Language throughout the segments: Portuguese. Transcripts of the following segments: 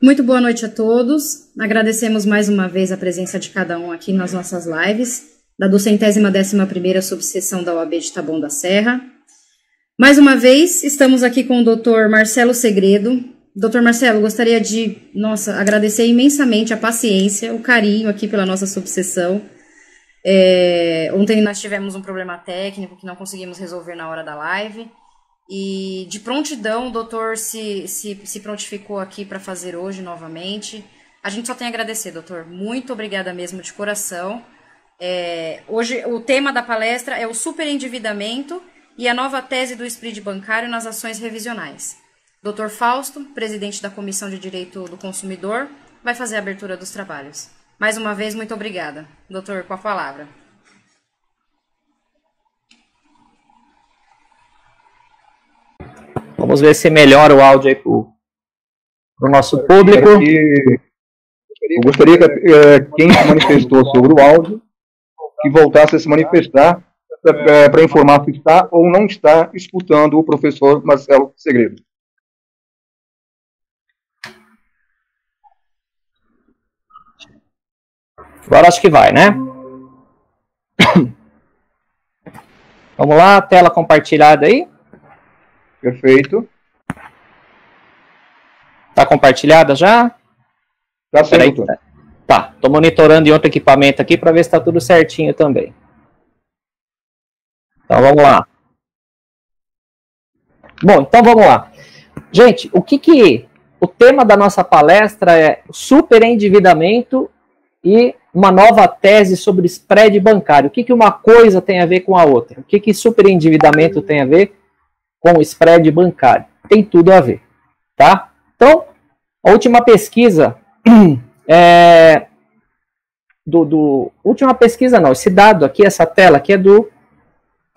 Muito boa noite a todos. Agradecemos mais uma vez a presença de cada um aqui nas nossas lives, da 211ª subseção da OAB de Taboão da Serra. Mais uma vez, estamos aqui com o Dr. Marcelo Segredo. Dr. Marcelo, gostaria de, agradecer imensamente a paciência, o carinho aqui pela nossa subseção. Ontem nós tivemos um problema técnico que não conseguimos resolver na hora da live. E de prontidão o doutor se prontificou aqui para fazer hoje novamente. A gente só tem a agradecer, doutor. Muito obrigada mesmo de coração. Hoje o tema da palestra é o superendividamento e a nova tese do spread bancário nas ações revisionais. Dr. Fausto, presidente da Comissão de Direito do Consumidor, vai fazer a abertura dos trabalhos. Mais uma vez, muito obrigada. Doutor, com a palavra. Vamos ver se melhora o áudio aí para o nosso público. Eu gostaria que quem se manifestou sobre o áudio, que voltasse a se manifestar para informar se está ou não está escutando o professor Marcelo Segredo. Agora acho que vai, né? Vamos lá, tela compartilhada aí. Perfeito. Tá compartilhada já? Tá certo. Tá, tô monitorando em outro equipamento aqui para ver se tá tudo certinho também. Então vamos lá. Bom, então vamos lá. Gente, o tema da nossa palestra é superendividamento e uma nova tese sobre spread bancário. O que uma coisa tem a ver com a outra? O que superendividamento tem a ver com o spread bancário? Tem tudo a ver, tá? Então, a última pesquisa última pesquisa não, esse dado aqui, essa tela aqui é do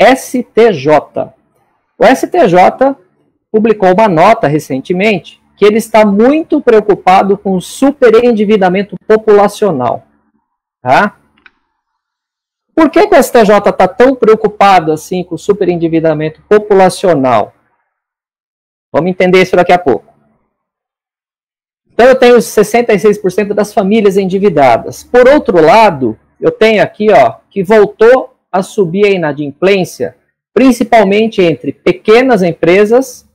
STJ. O STJ publicou uma nota recentemente que ele está muito preocupado com o superendividamento populacional, tá? Por que o STJ está tão preocupado assim com o superendividamento populacional? Vamos entender isso daqui a pouco. Então eu tenho 66% das famílias endividadas. Por outro lado, eu tenho aqui, ó, que voltou a subir a inadimplência, principalmente entre pequenas empresas.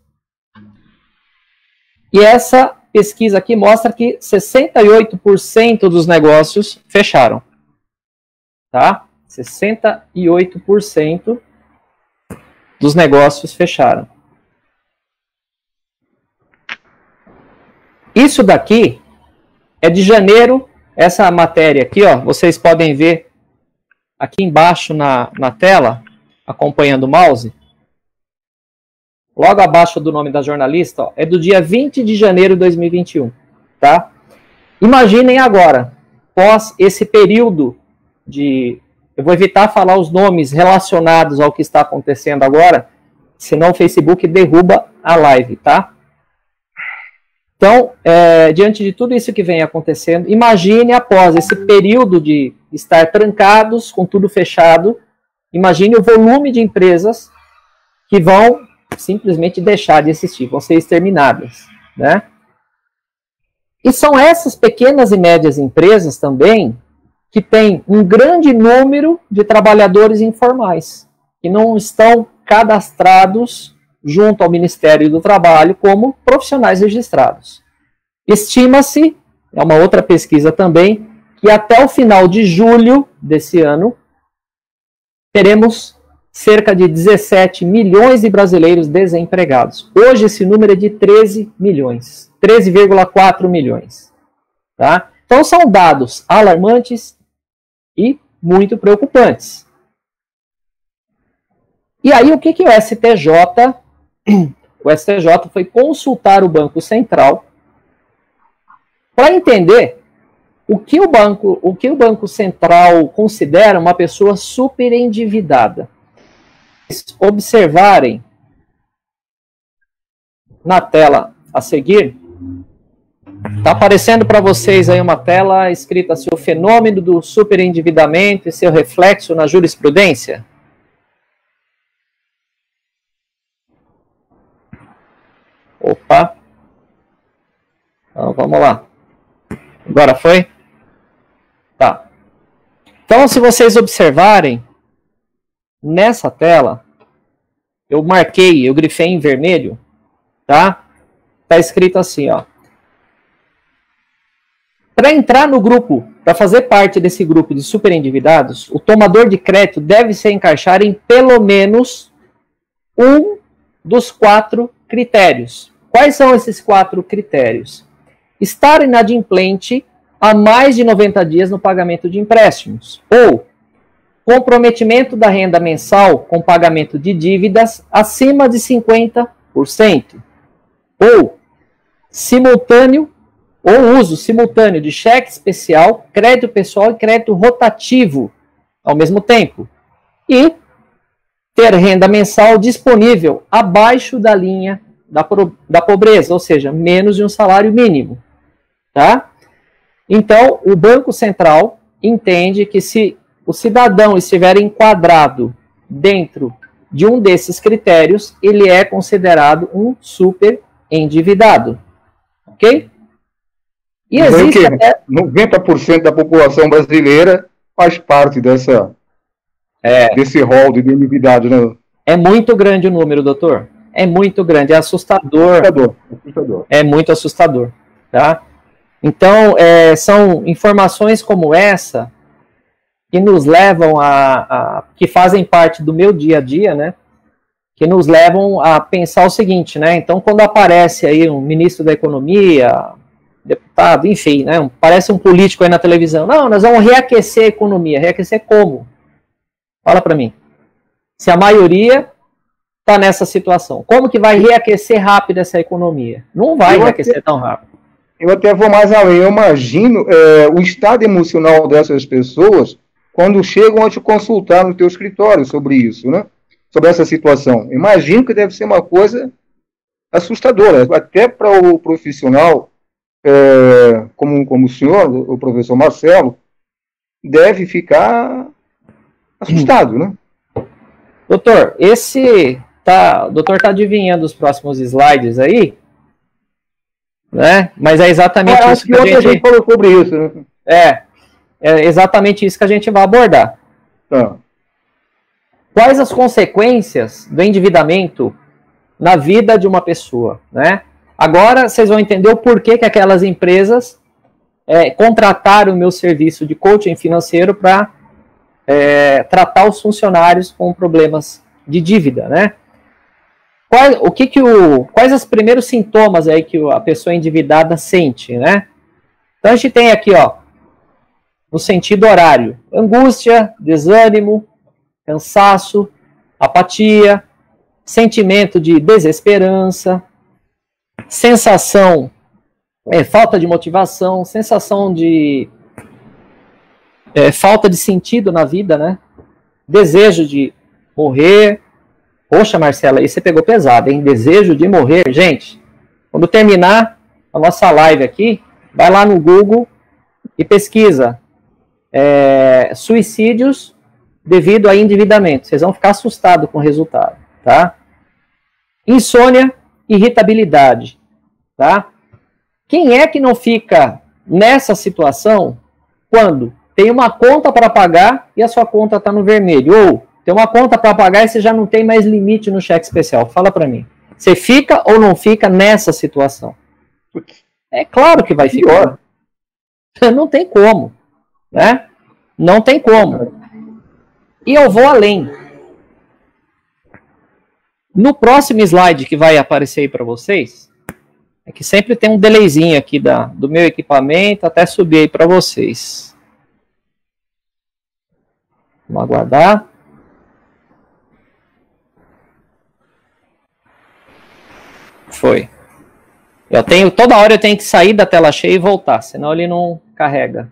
E essa pesquisa aqui mostra que 68% dos negócios fecharam. Tá? 68% dos negócios fecharam. Isso daqui é de janeiro, essa matéria aqui, ó, vocês podem ver aqui embaixo na tela, acompanhando o mouse. Logo abaixo do nome da jornalista, ó, é do dia 20 de janeiro de 2021. Tá? Imaginem agora, pós esse período de... Eu vou evitar falar os nomes relacionados ao que está acontecendo agora, senão o Facebook derruba a live, tá? Então, diante de tudo isso que vem acontecendo, imagine após esse período de estar trancados, com tudo fechado, imagine o volume de empresas que vão simplesmente deixar de existir, vão ser exterminadas, né? E são essas pequenas e médias empresas também que têm um grande número de trabalhadores informais, que não estão cadastrados junto ao Ministério do Trabalho como profissionais registrados. Estima-se, é uma outra pesquisa também, que até o final de julho desse ano, teremos cerca de 17 milhões de brasileiros desempregados. Hoje esse número é de 13 milhões, 13,4 milhões. Tá? Então são dados alarmantes e muito preocupantes. E aí o que o STJ... O STJ foi consultar o Banco Central para entender o que o Banco Central considera uma pessoa superendividada. Observarem na tela a seguir, está aparecendo para vocês aí uma tela escrita assim, o fenômeno do superendividamento e seu reflexo na jurisprudência. Opa. Então, vamos lá. Agora foi? Tá. Então, se vocês observarem, nessa tela, eu marquei, eu grifei em vermelho, tá? Tá escrito assim, ó. Para entrar no grupo, para fazer parte desse grupo de superendividados, o tomador de crédito deve se encaixar em pelo menos um dos 4 critérios. Quais são esses 4 critérios? Estar inadimplente há mais de 90 dias no pagamento de empréstimos, ou comprometimento da renda mensal com pagamento de dívidas acima de 50%, ou simultâneo ou uso simultâneo de cheque especial, crédito pessoal e crédito rotativo ao mesmo tempo, e ter renda mensal disponível abaixo da linha da pobreza, ou seja, menos de um salário mínimo, tá? Então, o Banco Central entende que se o cidadão estiver enquadrado dentro de um desses critérios, ele é considerado um super endividado, ok? E existe até 90% da população brasileira faz parte desse rol de endividado, né? É muito grande o número, doutor. É muito grande, é assustador. Assustador. É muito assustador, tá? Então, são informações como essa que nos levam que fazem parte do meu dia a dia, né? Que nos levam a pensar o seguinte, né? Então, quando aparece aí um ministro da Economia, deputado, enfim, né? Parece um político aí na televisão. Não, nós vamos reaquecer a economia. Reaquecer como? Fala para mim. Se a maioria está nessa situação, como que vai reaquecer rápido essa economia? Não vai reaquecer tão rápido. Eu até vou mais além. Eu imagino o estado emocional dessas pessoas quando chegam a te consultar no teu escritório sobre isso, né? Sobre essa situação. Imagino que deve ser uma coisa assustadora, até para o profissional, como o senhor, o professor Marcelo, deve ficar assustado, né? Doutor, o doutor está adivinhando os próximos slides aí, né? Mas é exatamente isso que a gente falou sobre isso, né? É exatamente isso que a gente vai abordar. Tá. Quais as consequências do endividamento na vida de uma pessoa, né? Agora vocês vão entender o porquê que aquelas empresas contrataram o meu serviço de coaching financeiro para tratar os funcionários com problemas de dívida, né? Quais os primeiros sintomas aí que a pessoa endividada sente, né? Então a gente tem aqui, ó, no sentido horário, angústia, desânimo, cansaço, apatia, sentimento de desesperança, sensação, falta de motivação, sensação de falta de sentido na vida, né? Desejo de morrer. Poxa, Marcela, aí você pegou pesado, hein? Desejo de morrer. Gente, quando terminar a nossa live aqui, vai lá no Google e pesquisa suicídios devido a endividamento. Vocês vão ficar assustados com o resultado, tá? Insônia, irritabilidade, tá? Quem é que não fica nessa situação quando tem uma conta para pagar e a sua conta está no vermelho? Ou tem uma conta para pagar e você já não tem mais limite no cheque especial? Fala para mim. Você fica ou não fica nessa situação? É claro que vai ficar. Não tem como, né? Não tem como. E eu vou além. No próximo slide que vai aparecer aí para vocês, é que sempre tem um delayzinho aqui do meu equipamento até subir aí para vocês. Vamos aguardar. Foi. Toda hora eu tenho que sair da tela cheia e voltar, senão ele não carrega.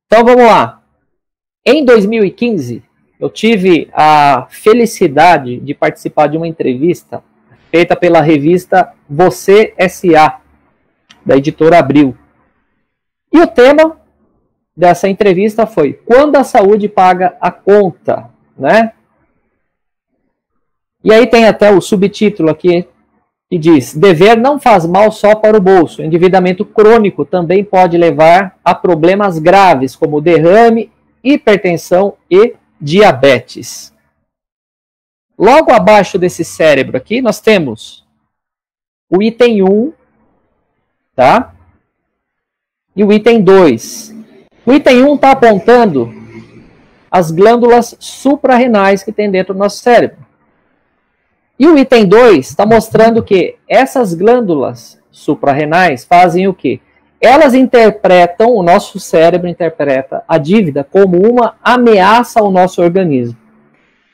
Então vamos lá. Em 2015, eu tive a felicidade de participar de uma entrevista feita pela revista Você S.A., da editora Abril. E o tema dessa entrevista foi: quando a saúde paga a conta, né? E aí tem até o subtítulo aqui, que diz: dever não faz mal só para o bolso. O endividamento crônico também pode levar a problemas graves, como derrame, hipertensão e diabetes. Logo abaixo desse cérebro aqui, nós temos o item 1, tá? E o item 2. O item 1 está apontando as glândulas suprarrenais que tem dentro do nosso cérebro. E o item 2 está mostrando que essas glândulas suprarrenais fazem o quê? Elas interpretam, o nosso cérebro interpreta a dívida como uma ameaça ao nosso organismo.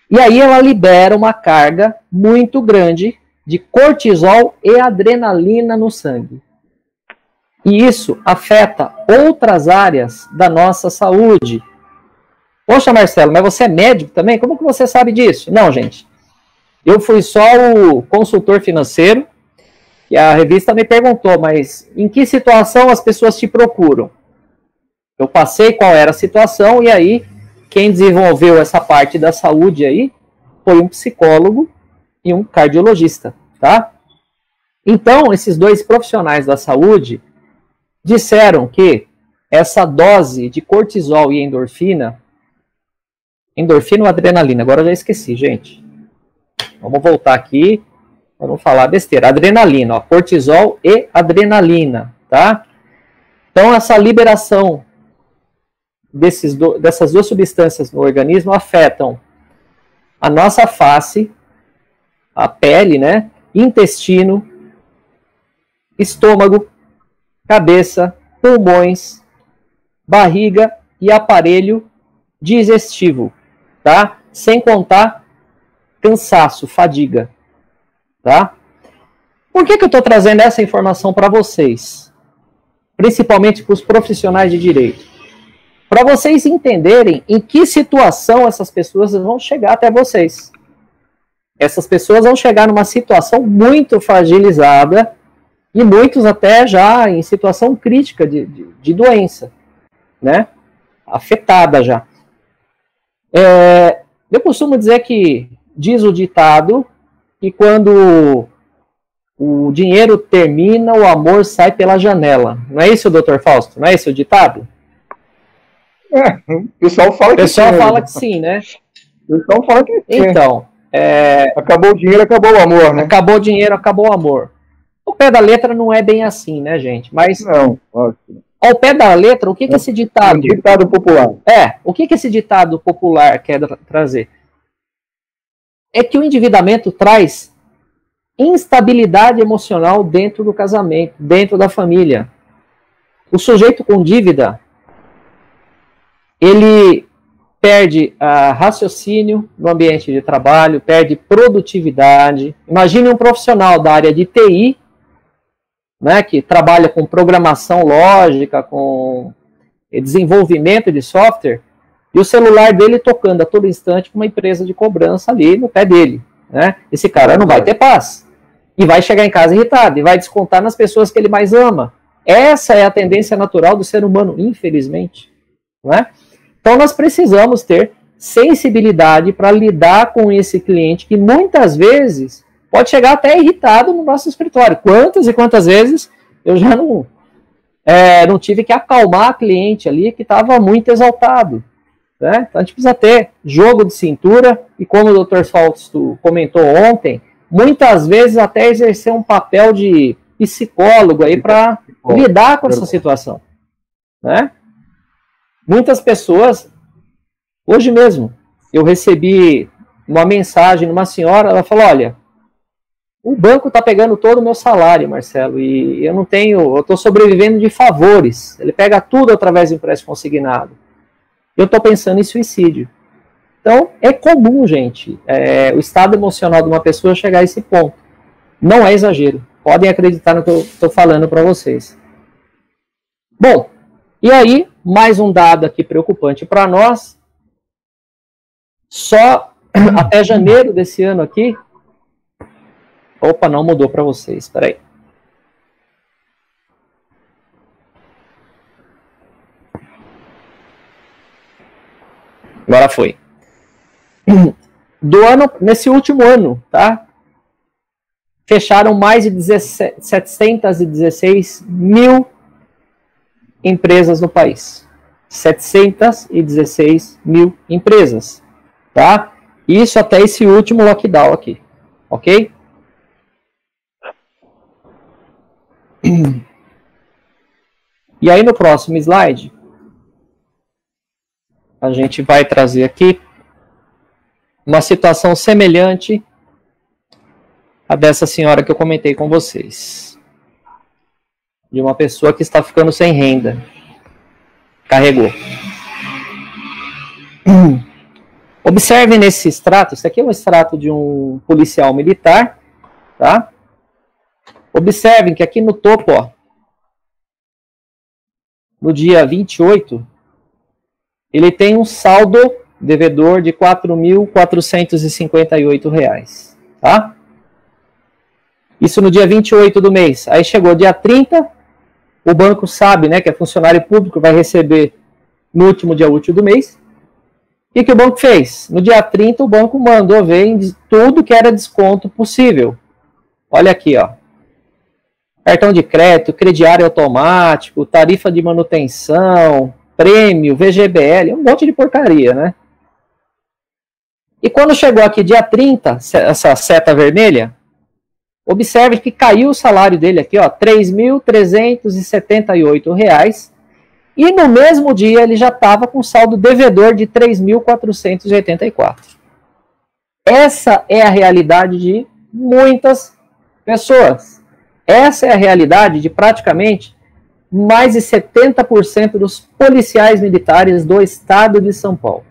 E aí ela libera uma carga muito grande de cortisol e adrenalina no sangue. E isso afeta outras áreas da nossa saúde. Poxa, Marcelo, mas você é médico também? Como que você sabe disso? Não, gente. Eu fui só o consultor financeiro e a revista me perguntou, mas em que situação as pessoas te procuram? Eu passei qual era a situação e aí quem desenvolveu essa parte da saúde aí foi um psicólogo e um cardiologista, tá? Então, esses dois profissionais da saúde disseram que essa dose de cortisol e endorfina ou adrenalina, agora eu já esqueci, gente. Vamos voltar aqui, vamos falar besteira. Adrenalina, ó, cortisol e adrenalina, tá? Então, essa liberação dessas duas substâncias no organismo afetam a nossa face, a pele, né? Intestino, estômago, cabeça, pulmões, barriga e aparelho digestivo, tá? Sem contar cansaço, fadiga, tá? Por que eu estou trazendo essa informação para vocês? Principalmente para os profissionais de direito. Para vocês entenderem em que situação essas pessoas vão chegar até vocês. Essas pessoas vão chegar numa situação muito fragilizada e muitos até já em situação crítica de doença, né? Afetada já. Eu costumo dizer que diz o ditado que quando o dinheiro termina, o amor sai pela janela. Não é isso, doutor Fausto? Não é esse o ditado? O pessoal fala que sim. O pessoal fala que sim, né? O pessoal fala que sim. Então, acabou o dinheiro, acabou o amor, né? Acabou o dinheiro, acabou o amor. O pé da letra não é bem assim, né, gente? Mas não, ótimo. Ao pé da letra, o que esse ditado... Um ditado popular. O que esse ditado popular quer trazer? É que o endividamento traz instabilidade emocional dentro do casamento, dentro da família. O sujeito com dívida, ele perde raciocínio no ambiente de trabalho, perde produtividade. Imagine um profissional da área de TI, né, que trabalha com programação lógica, com desenvolvimento de software, e o celular dele tocando a todo instante com uma empresa de cobrança ali no pé dele. Né? Esse cara não vai ter paz. E vai chegar em casa irritado, e vai descontar nas pessoas que ele mais ama. Essa é a tendência natural do ser humano, infelizmente. Né? Então nós precisamos ter sensibilidade para lidar com esse cliente que muitas vezes pode chegar até irritado no nosso escritório. Quantas e quantas vezes eu já não tive que acalmar a cliente ali que estava muito exaltado. Né? Então a gente precisa ter jogo de cintura e, como o Dr. Fausto comentou ontem, muitas vezes até exercer um papel de psicólogo aí para lidar com essa situação. Né? Muitas pessoas, hoje mesmo, eu recebi uma mensagem de uma senhora, ela falou, olha, o banco está pegando todo o meu salário, Marcelo, e eu estou sobrevivendo de favores. Ele pega tudo através do empréstimo consignado. Eu estou pensando em suicídio. Então, é comum, gente, o estado emocional de uma pessoa chegar a esse ponto. Não é exagero. Podem acreditar no que eu estou falando para vocês. Bom, e aí, mais um dado aqui preocupante para nós. Só até janeiro desse ano aqui... Opa, não mudou para vocês, espera aí. Agora foi. Nesse último ano, tá? fecharam mais de 716 mil empresas no país. 716 mil empresas, tá? Isso até esse último lockdown aqui, ok? E aí no próximo slide, a gente vai trazer aqui uma situação semelhante a dessa senhora que eu comentei com vocês. De uma pessoa que está ficando sem renda. Carregou. Observe nesse extrato, isso aqui é um extrato de um policial militar, tá? Observem que aqui no topo, ó, no dia 28, ele tem um saldo devedor de R$ 4.458, tá? Isso no dia 28 do mês. Aí chegou dia 30, o banco sabe, né, que é funcionário público, vai receber no último dia útil do mês. O que o banco fez? No dia 30, o banco mandou ver em tudo que era desconto possível. Olha aqui, ó. Cartão de crédito, crediário automático, tarifa de manutenção, prêmio, VGBL, um monte de porcaria, né? E quando chegou aqui dia 30, essa seta vermelha, observe que caiu o salário dele aqui, ó, R$ 3.378. E no mesmo dia ele já estava com saldo devedor de 3.484. Essa é a realidade de muitas pessoas. Essa é a realidade de praticamente mais de 70% dos policiais militares do estado de São Paulo.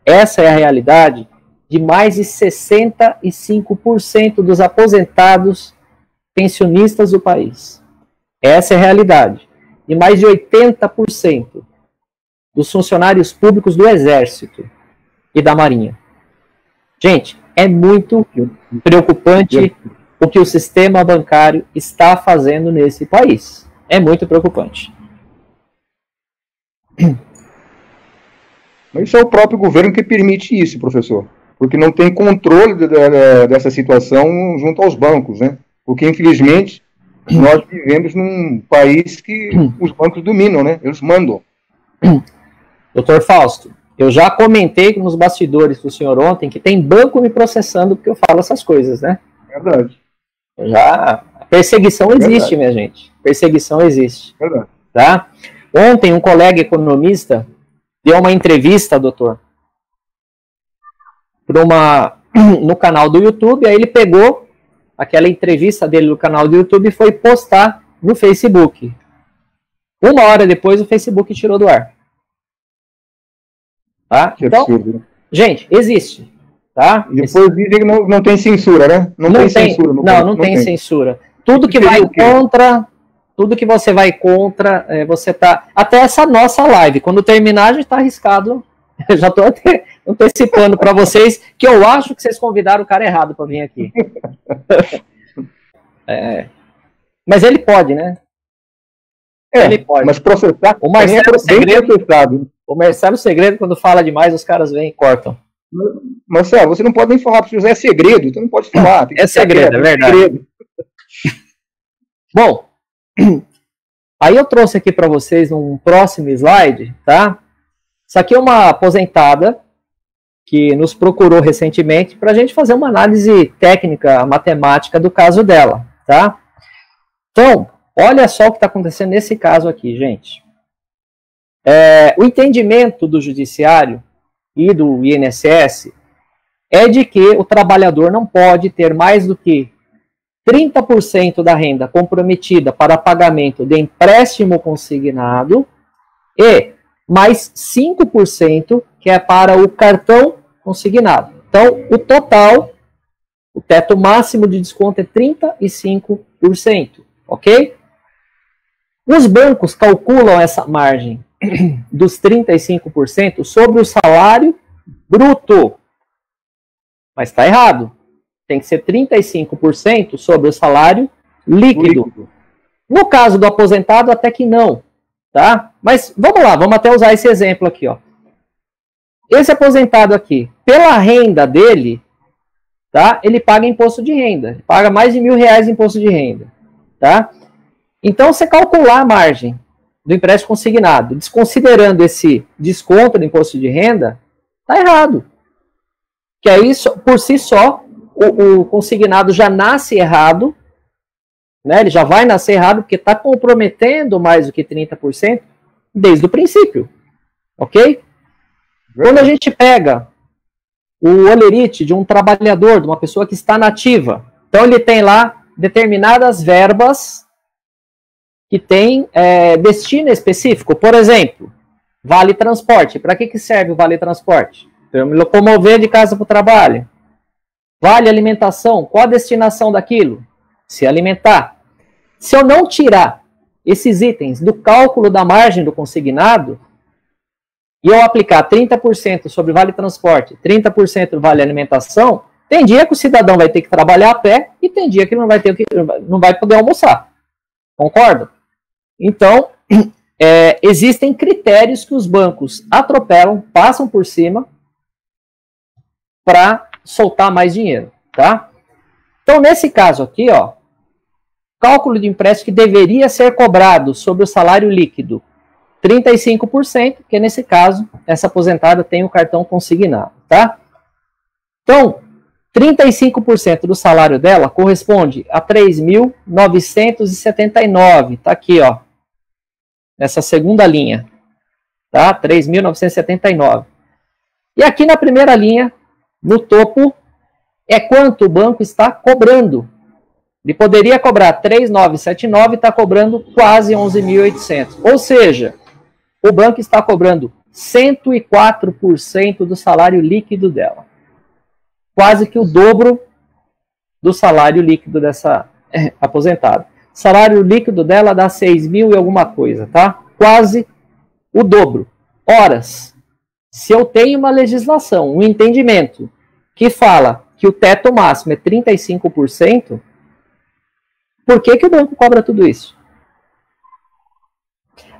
Essa é a realidade de mais de 65% dos aposentados pensionistas do país. Essa é a realidade de mais de 80% dos funcionários públicos do Exército e da Marinha. Gente, é muito preocupante o que o sistema bancário está fazendo nesse país. É muito preocupante. Mas isso é o próprio governo que permite isso, professor. Porque não tem controle dessa situação junto aos bancos, né? Porque, infelizmente, nós vivemos num país que os bancos dominam, né? Eles mandam. Doutor Fausto, eu já comentei nos bastidores com o senhor ontem que tem banco me processando porque eu falo essas coisas, né? Verdade. Já, a perseguição existe, minha gente. Perseguição existe. Verdade. Tá? Ontem, um colega economista deu uma entrevista, doutor, no canal do YouTube, aí ele pegou aquela entrevista dele no canal do YouTube e foi postar no Facebook. Uma hora depois, o Facebook tirou do ar. Tá? Então, absurdo. Gente, existe. Tá? E depois dizem que não tem censura, né? Não tem censura. Não tem censura. Tudo que vai contra, tudo que você vai contra, você tá... Até essa nossa live, quando terminar, a gente tá arriscado. Eu já tô antecipando para vocês que eu acho que vocês convidaram o cara errado para vir aqui. Mas ele pode, né? Ele pode. Mas processar... O Marcelo Segredo, quando fala demais, os caras vêm e cortam. Marcelo, você não pode nem falar, porque é segredo, então não pode falar. É segredo, é verdade. Segredo. Bom, aí eu trouxe aqui para vocês um próximo slide, tá? Isso aqui é uma aposentada que nos procurou recentemente para a gente fazer uma análise técnica, matemática do caso dela, tá? Então, olha só o que está acontecendo nesse caso aqui, gente. O entendimento do judiciário e do INSS é de que o trabalhador não pode ter mais do que 30% da renda comprometida para pagamento de empréstimo consignado e mais 5% que é para o cartão consignado. Então, o total, o teto máximo de desconto é 35%, ok? Os bancos calculam essa margem dos 35% sobre o salário bruto. Mas está errado. Tem que ser 35% sobre o salário líquido. No caso do aposentado, até que não. Tá? Mas vamos lá, vamos até usar esse exemplo aqui. Ó. Esse aposentado aqui, pela renda dele, tá? Ele paga imposto de renda, ele paga mais de R$1.000 de imposto de renda, tá? Então, você calcular a margem do empréstimo consignado, desconsiderando esse desconto do imposto de renda, tá errado. Que aí, por si só, o consignado já nasce errado, né? Ele já vai nascer errado, porque está comprometendo mais do que 30% desde o princípio, ok? Quando a gente pega o olerite de um trabalhador, de uma pessoa que está nativa, então ele tem lá determinadas verbas que tem destino específico. Por exemplo, vale transporte. Para que serve o vale transporte? Para eu me locomover de casa para o trabalho. Vale alimentação. Qual a destinação daquilo? Se alimentar. Se eu não tirar esses itens do cálculo da margem do consignado e eu aplicar 30% sobre vale transporte, 30% vale alimentação, tem dia que o cidadão vai ter que trabalhar a pé e tem dia que ele não vai poder almoçar. Concordo? Então, existem critérios que os bancos atropelam, passam por cima para soltar mais dinheiro, tá? Então, nesse caso aqui, ó, cálculo de empréstimo que deveria ser cobrado sobre o salário líquido, 35%, porque nesse caso, essa aposentada tem o cartão consignado, tá? Então, 35% do salário dela corresponde a 3.979, tá aqui, ó, nessa segunda linha, tá? 3.979. E aqui na primeira linha, no topo, é quanto o banco está cobrando. Ele poderia cobrar 3.979 e está cobrando quase 11.800. Ou seja, o banco está cobrando 104% do salário líquido dela. Quase que o dobro do salário líquido dessa aposentada. O salário líquido dela dá 6.000 e alguma coisa, tá? Quase o dobro. Horas, se eu tenho uma legislação, um entendimento, que fala que o teto máximo é 35%, por que o banco cobra tudo isso?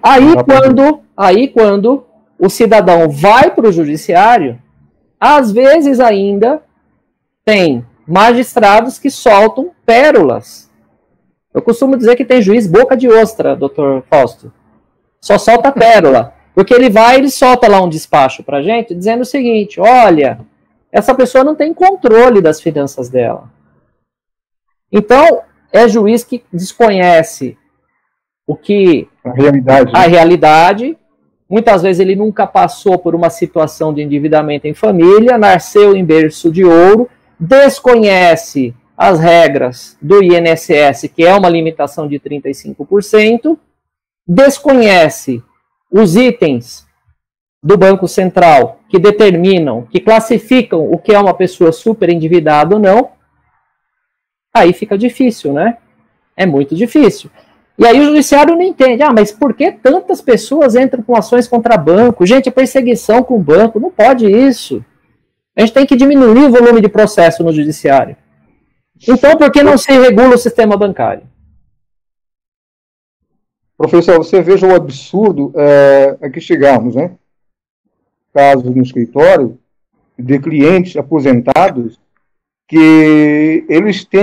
Aí quando o cidadão vai para o judiciário, às vezes ainda tem magistrados que soltam pérolas. Eu costumo dizer que tem juiz boca de ostra, doutor Fausto. Só solta pérola. Porque ele solta lá um despacho para a gente, dizendo o seguinte, olha, essa pessoa não tem controle das finanças dela. Então, é juiz que desconhece a realidade. Muitas vezes ele nunca passou por uma situação de endividamento em família, nasceu em berço de ouro, desconhece as regras do INSS, que é uma limitação de 35%, desconhece os itens do Banco Central que determinam, que classificam o que é uma pessoa super endividada ou não, aí fica difícil, né? É muito difícil. E aí o judiciário não entende. Ah, mas por que tantas pessoas entram com ações contra banco? Gente, perseguição com o banco, não pode isso. A gente tem que diminuir o volume de processo no judiciário. Então, por que não se regula o sistema bancário? Professor, você veja o absurdo a que chegamos, né? Casos no escritório de clientes aposentados que eles têm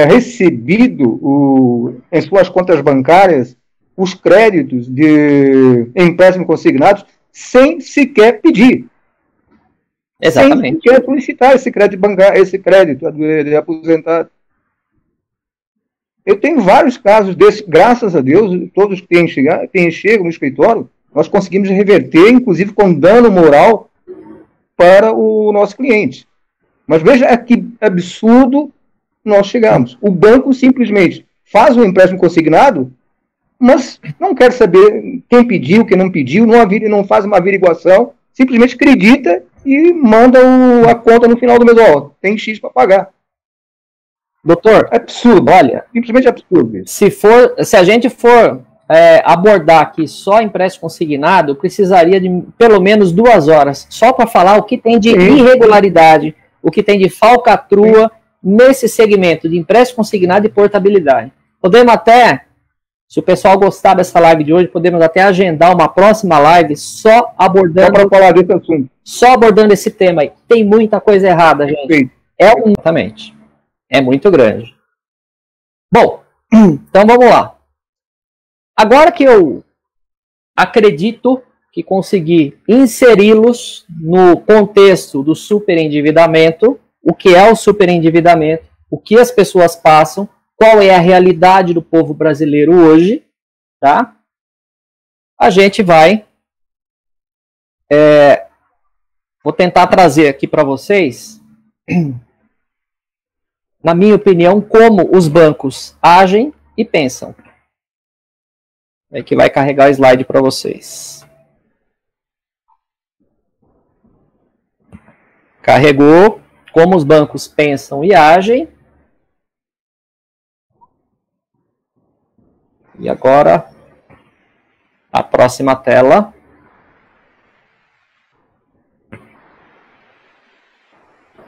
recebido em suas contas bancárias os créditos de empréstimo consignados sem sequer pedir. Exatamente. Sem sequer solicitar esse crédito bancário, esse crédito de aposentado. Eu tenho vários casos desses, graças a Deus, todos que chegam no escritório, nós conseguimos reverter, inclusive com dano moral para o nosso cliente. Mas veja a que absurdo nós chegamos. O banco simplesmente faz um empréstimo consignado, mas não quer saber quem pediu, quem não pediu, não faz uma averiguação, simplesmente acredita e manda a conta no final do mês. Ó, tem X para pagar. Doutor, absurdo, olha, simplesmente absurdo. Se a gente for abordar aqui só empréstimo consignado, eu precisaria de pelo menos 2 horas só para falar o que tem de irregularidade, o que tem de falcatrua nesse segmento de empréstimo consignado e portabilidade. Podemos até, se o pessoal gostar dessa live de hoje, podemos até agendar uma próxima live só abordando esse tema aí. Tem muita coisa errada, gente. Exatamente. É muito grande. Bom, então vamos lá. Agora que eu acredito que consegui inseri-los no contexto do superendividamento, o que é o superendividamento, o que as pessoas passam, qual é a realidade do povo brasileiro hoje, tá? A gente vai... vou tentar trazer aqui para vocês, na minha opinião, como os bancos agem e pensam. É que vai carregar o slide para vocês. Carregou como os bancos pensam e agem. E agora, a próxima tela.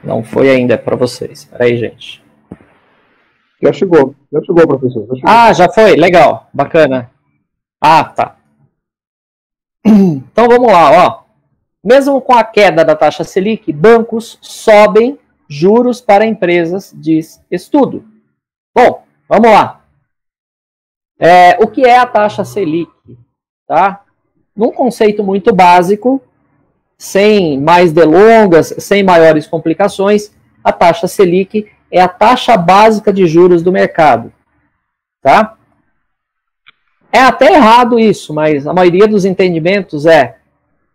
Não foi ainda para vocês. Espera aí, gente. Já chegou, professor. Já chegou. Ah, já foi? Legal, bacana. Ah, tá. Então vamos lá, ó. Mesmo com a queda da taxa Selic, bancos sobem juros para empresas, diz estudo. Bom, vamos lá. O que é a taxa Selic? Tá? Num conceito muito básico, sem mais delongas, sem maiores complicações, a taxa Selic é a taxa básica de juros do mercado. Tá? É até errado isso, mas a maioria dos entendimentos é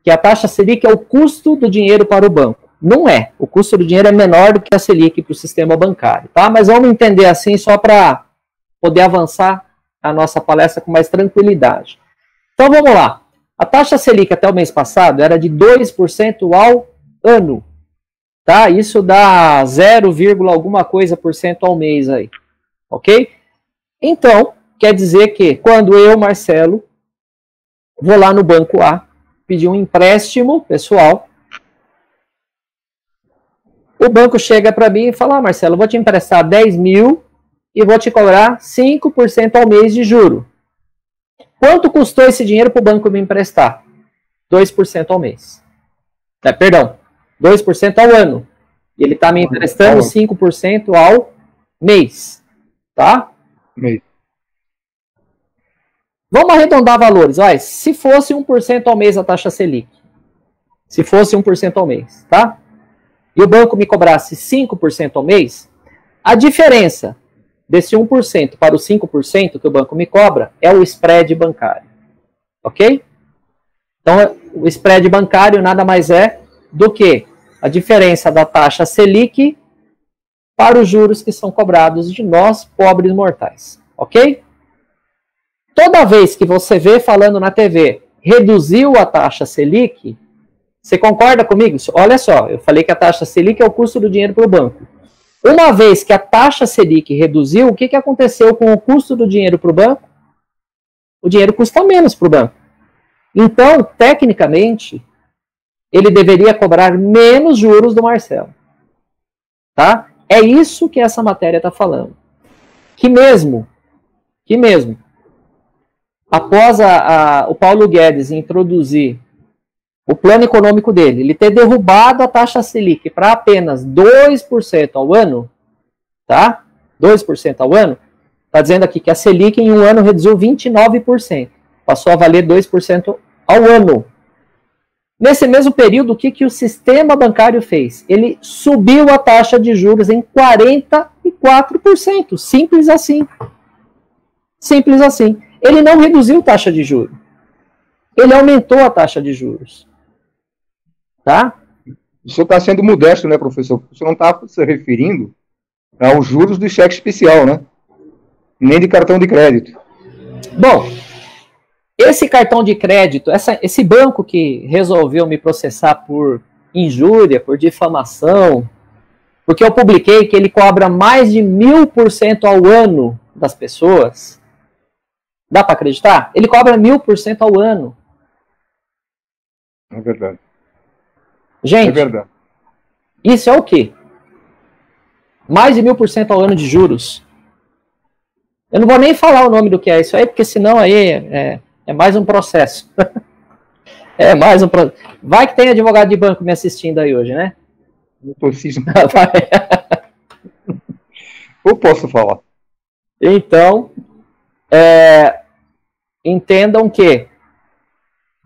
que a taxa Selic é o custo do dinheiro para o banco. Não é. O custo do dinheiro é menor do que a Selic para o sistema bancário. Tá? Mas vamos entender assim só para poder avançar a nossa palestra com mais tranquilidade. Então vamos lá. A taxa Selic até o mês passado era de 2% ao ano. Tá? Isso dá 0, alguma coisa por cento ao mês aí. Ok? Então, quer dizer que quando eu, Marcelo, vou lá no banco A, pedir um empréstimo pessoal, o banco chega para mim e fala, Marcelo, eu vou te emprestar 10 mil e vou te cobrar 5% ao mês de juro. Quanto custou esse dinheiro para o banco me emprestar? 2% ao mês. Perdão, 2% ao ano. E ele está me emprestando 5% ao mês. Tá? Mês. Vamos arredondar valores. Olha, se fosse 1% ao mês a taxa Selic. Se fosse 1% ao mês, tá? E o banco me cobrasse 5% ao mês, a diferença desse 1% para o 5% que o banco me cobra é o spread bancário. Ok? Então, o spread bancário nada mais é do que a diferença da taxa Selic para os juros que são cobrados de nós, pobres mortais. Ok? Toda vez que você vê falando na TV, reduziu a taxa Selic, você concorda comigo? Olha só, eu falei que a taxa Selic é o custo do dinheiro para o banco. Uma vez que a taxa Selic reduziu, o que aconteceu com o custo do dinheiro para o banco? O dinheiro custa menos para o banco. Então, tecnicamente, ele deveria cobrar menos juros do Marcelo. Tá? É isso que essa matéria está falando. Que mesmo, após o Paulo Guedes introduzir o plano econômico dele, ele ter derrubado a taxa Selic para apenas 2% ao ano, tá? 2% ao ano, está dizendo aqui que a Selic em um ano reduziu 29%, passou a valer 2% ao ano. Nesse mesmo período, o que o sistema bancário fez? Ele subiu a taxa de juros em 44%, simples assim. Simples assim. Ele não reduziu a taxa de juros. Ele aumentou a taxa de juros. Tá? O senhor está sendo modesto, né, professor? O senhor não está se referindo aos juros do cheque especial, né? Nem de cartão de crédito. Bom, esse cartão de crédito, esse banco que resolveu me processar por injúria, por difamação, porque eu publiquei que ele cobra mais de 1000% ao ano das pessoas. Dá para acreditar? Ele cobra 1000% ao ano. É verdade. Gente, é verdade. Isso é o quê? Mais de 1000% ao ano de juros. Eu não vou nem falar o nome do que é isso aí, porque senão aí é mais um processo. É mais um processo. Vai que tem advogado de banco me assistindo aí hoje, né? Não tô cismado. Eu posso falar. Então, entendam que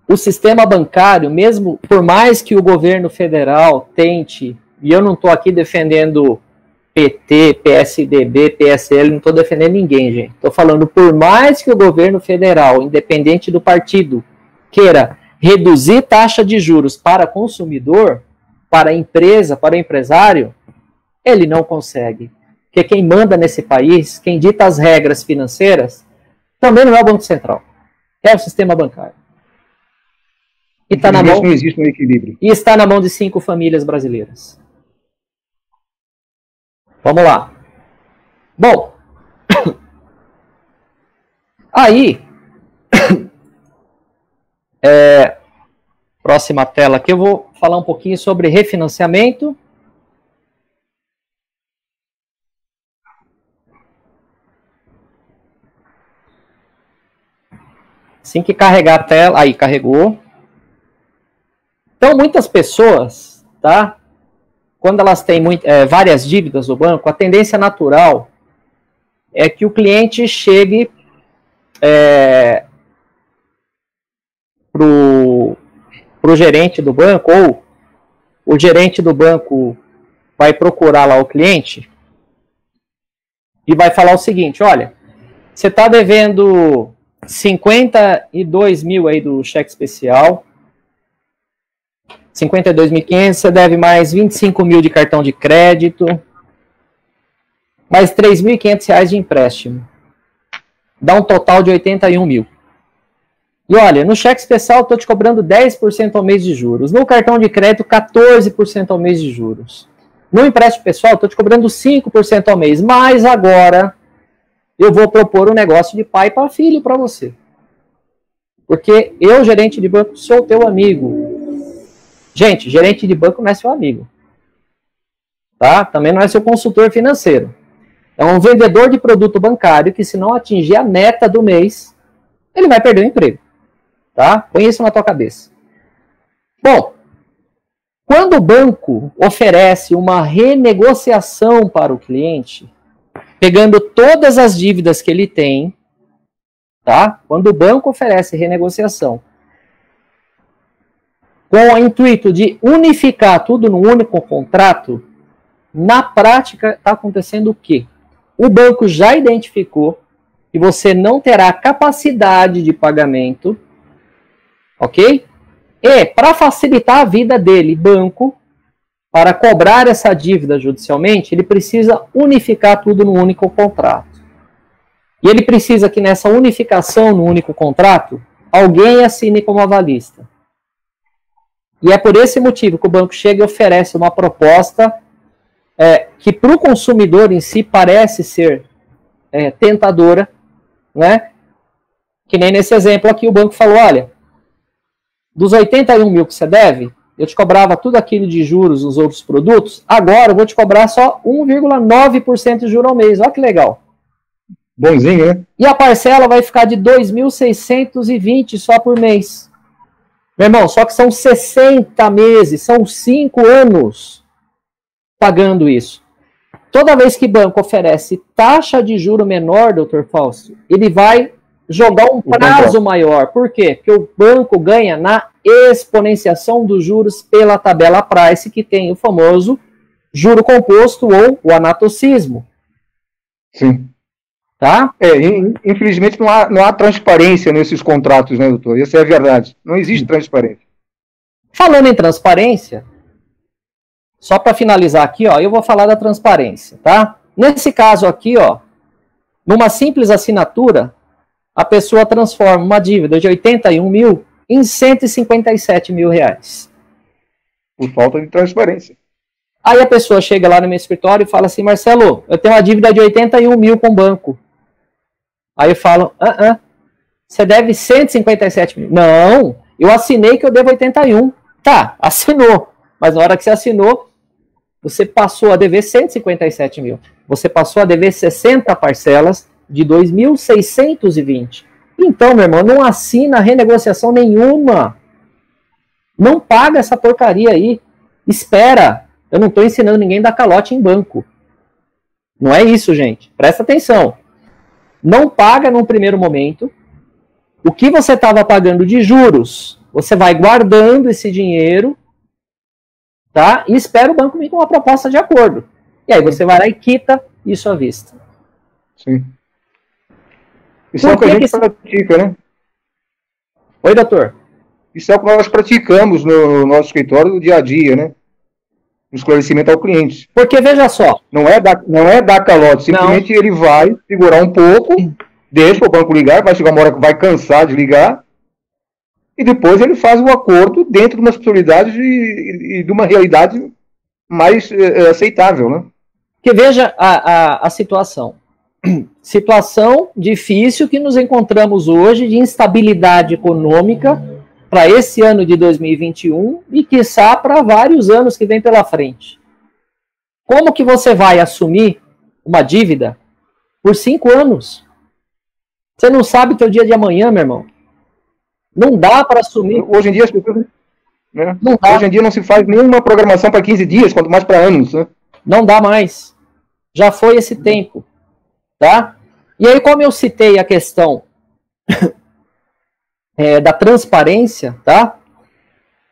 o sistema bancário, mesmo por mais que o governo federal tente, e eu não estou aqui defendendo PT, PSDB, PSL, não estou defendendo ninguém, gente. Estou falando, por mais que o governo federal, independente do partido, queira reduzir taxa de juros para consumidor, para a empresa, para o empresário, ele não consegue. Porque quem manda nesse país, quem dita as regras financeiras, também não é o Banco Central, é o sistema bancário. E tá na mão, não existe um equilíbrio. E está na mão de 5 famílias brasileiras. Vamos lá. Bom, aí, próxima tela aqui, eu vou falar um pouquinho sobre refinanciamento. Assim que carregar a tela, aí carregou. Então, muitas pessoas, tá? Quando elas têm várias dívidas no banco, a tendência natural é que o cliente chegue pro gerente do banco, ou o gerente do banco vai procurar lá o cliente e vai falar o seguinte: olha, você está devendo 52 mil aí do cheque especial, 52.500, você deve mais 25 mil de cartão de crédito, mais 3.500 reais de empréstimo. Dá um total de 81 mil. E olha, no cheque especial eu estou te cobrando 10% ao mês de juros. No cartão de crédito, 14% ao mês de juros. No empréstimo pessoal, eu estou te cobrando 5% ao mês. Mas agora eu vou propor um negócio de pai para filho para você. Porque eu, gerente de banco, sou teu amigo. Gente, gerente de banco não é seu amigo. Tá? Também não é seu consultor financeiro. É um vendedor de produto bancário que, se não atingir a meta do mês, ele vai perder o emprego. Tá? Põe isso na tua cabeça. Bom, quando o banco oferece uma renegociação para o cliente, pegando todas as dívidas que ele tem, tá? Quando o banco oferece renegociação, com o intuito de unificar tudo num único contrato, na prática está acontecendo o quê? O banco já identificou que você não terá capacidade de pagamento, ok? E, para facilitar a vida dele, banco, para cobrar essa dívida judicialmente, ele precisa unificar tudo num único contrato. E ele precisa que nessa unificação no único contrato, alguém assine como avalista. E é por esse motivo que o banco chega e oferece uma proposta que para o consumidor em si parece ser tentadora, né? Que nem nesse exemplo aqui o banco falou: olha, dos 81 mil que você deve, eu te cobrava tudo aquilo de juros nos outros produtos, agora eu vou te cobrar só 1,9% de juros ao mês. Olha que legal. Bonzinho, né? E a parcela vai ficar de 2.620 só por mês. Meu irmão, só que são 60 meses, são 5 anos pagando isso. Toda vez que o banco oferece taxa de juro menor, doutor Fausto, ele vai jogar um prazo maior. Por quê? Porque o banco ganha na exponenciação dos juros pela tabela price, que tem o famoso juro composto ou o anatocismo. Sim. Tá? Infelizmente não há transparência nesses contratos, né, doutor? Essa é a verdade. Não existe transparência. Falando em transparência, só para finalizar aqui, ó, eu vou falar da transparência, tá? Nesse caso aqui, ó, numa simples assinatura, a pessoa transforma uma dívida de 81 mil em 157 mil reais. Por falta de transparência. Aí a pessoa chega lá no meu escritório e fala assim: Marcelo, eu tenho uma dívida de 81 mil com o banco. Aí eu falo: você deve 157 mil. Não, eu assinei que eu devo 81. Tá, assinou. Mas na hora que você assinou, você passou a dever 157 mil. Você passou a dever 60 parcelas de 2.620. Então, meu irmão, não assina renegociação nenhuma. Não paga essa porcaria aí. Espera Eu não estou ensinando ninguém a dar calote em banco. Não é isso, gente. Presta atenção. Não paga num primeiro momento. O que você estava pagando de juros, você vai guardando esse dinheiro, tá? E espera o banco vir com uma proposta de acordo. E aí você vai lá e quita isso à vista. Sim. Isso é o que a gente pratica, né? Oi, doutor. Isso é o que nós praticamos no nosso escritório no dia a dia, né? No esclarecimento ao cliente. Porque, veja só. Não é dar calote, simplesmente ele vai segurar um pouco, deixa o banco ligar, vai chegar uma hora que vai cansar de ligar, e depois ele faz o acordo dentro de uma possibilidade e de uma realidade mais aceitável, né? Porque veja a situação. Situação difícil que nos encontramos hoje de instabilidade econômica para esse ano de 2021 e, quiçá, para vários anos que vem pela frente. Como que você vai assumir uma dívida por 5 anos? Você não sabe o teu dia de amanhã, meu irmão. Não dá para assumir. Hoje em dia, né? Hoje em dia não se faz nenhuma programação para 15 dias, quanto mais para anos, né? Não dá mais. Já foi esse tempo. Tá? E aí, como eu citei a questão da transparência, tá?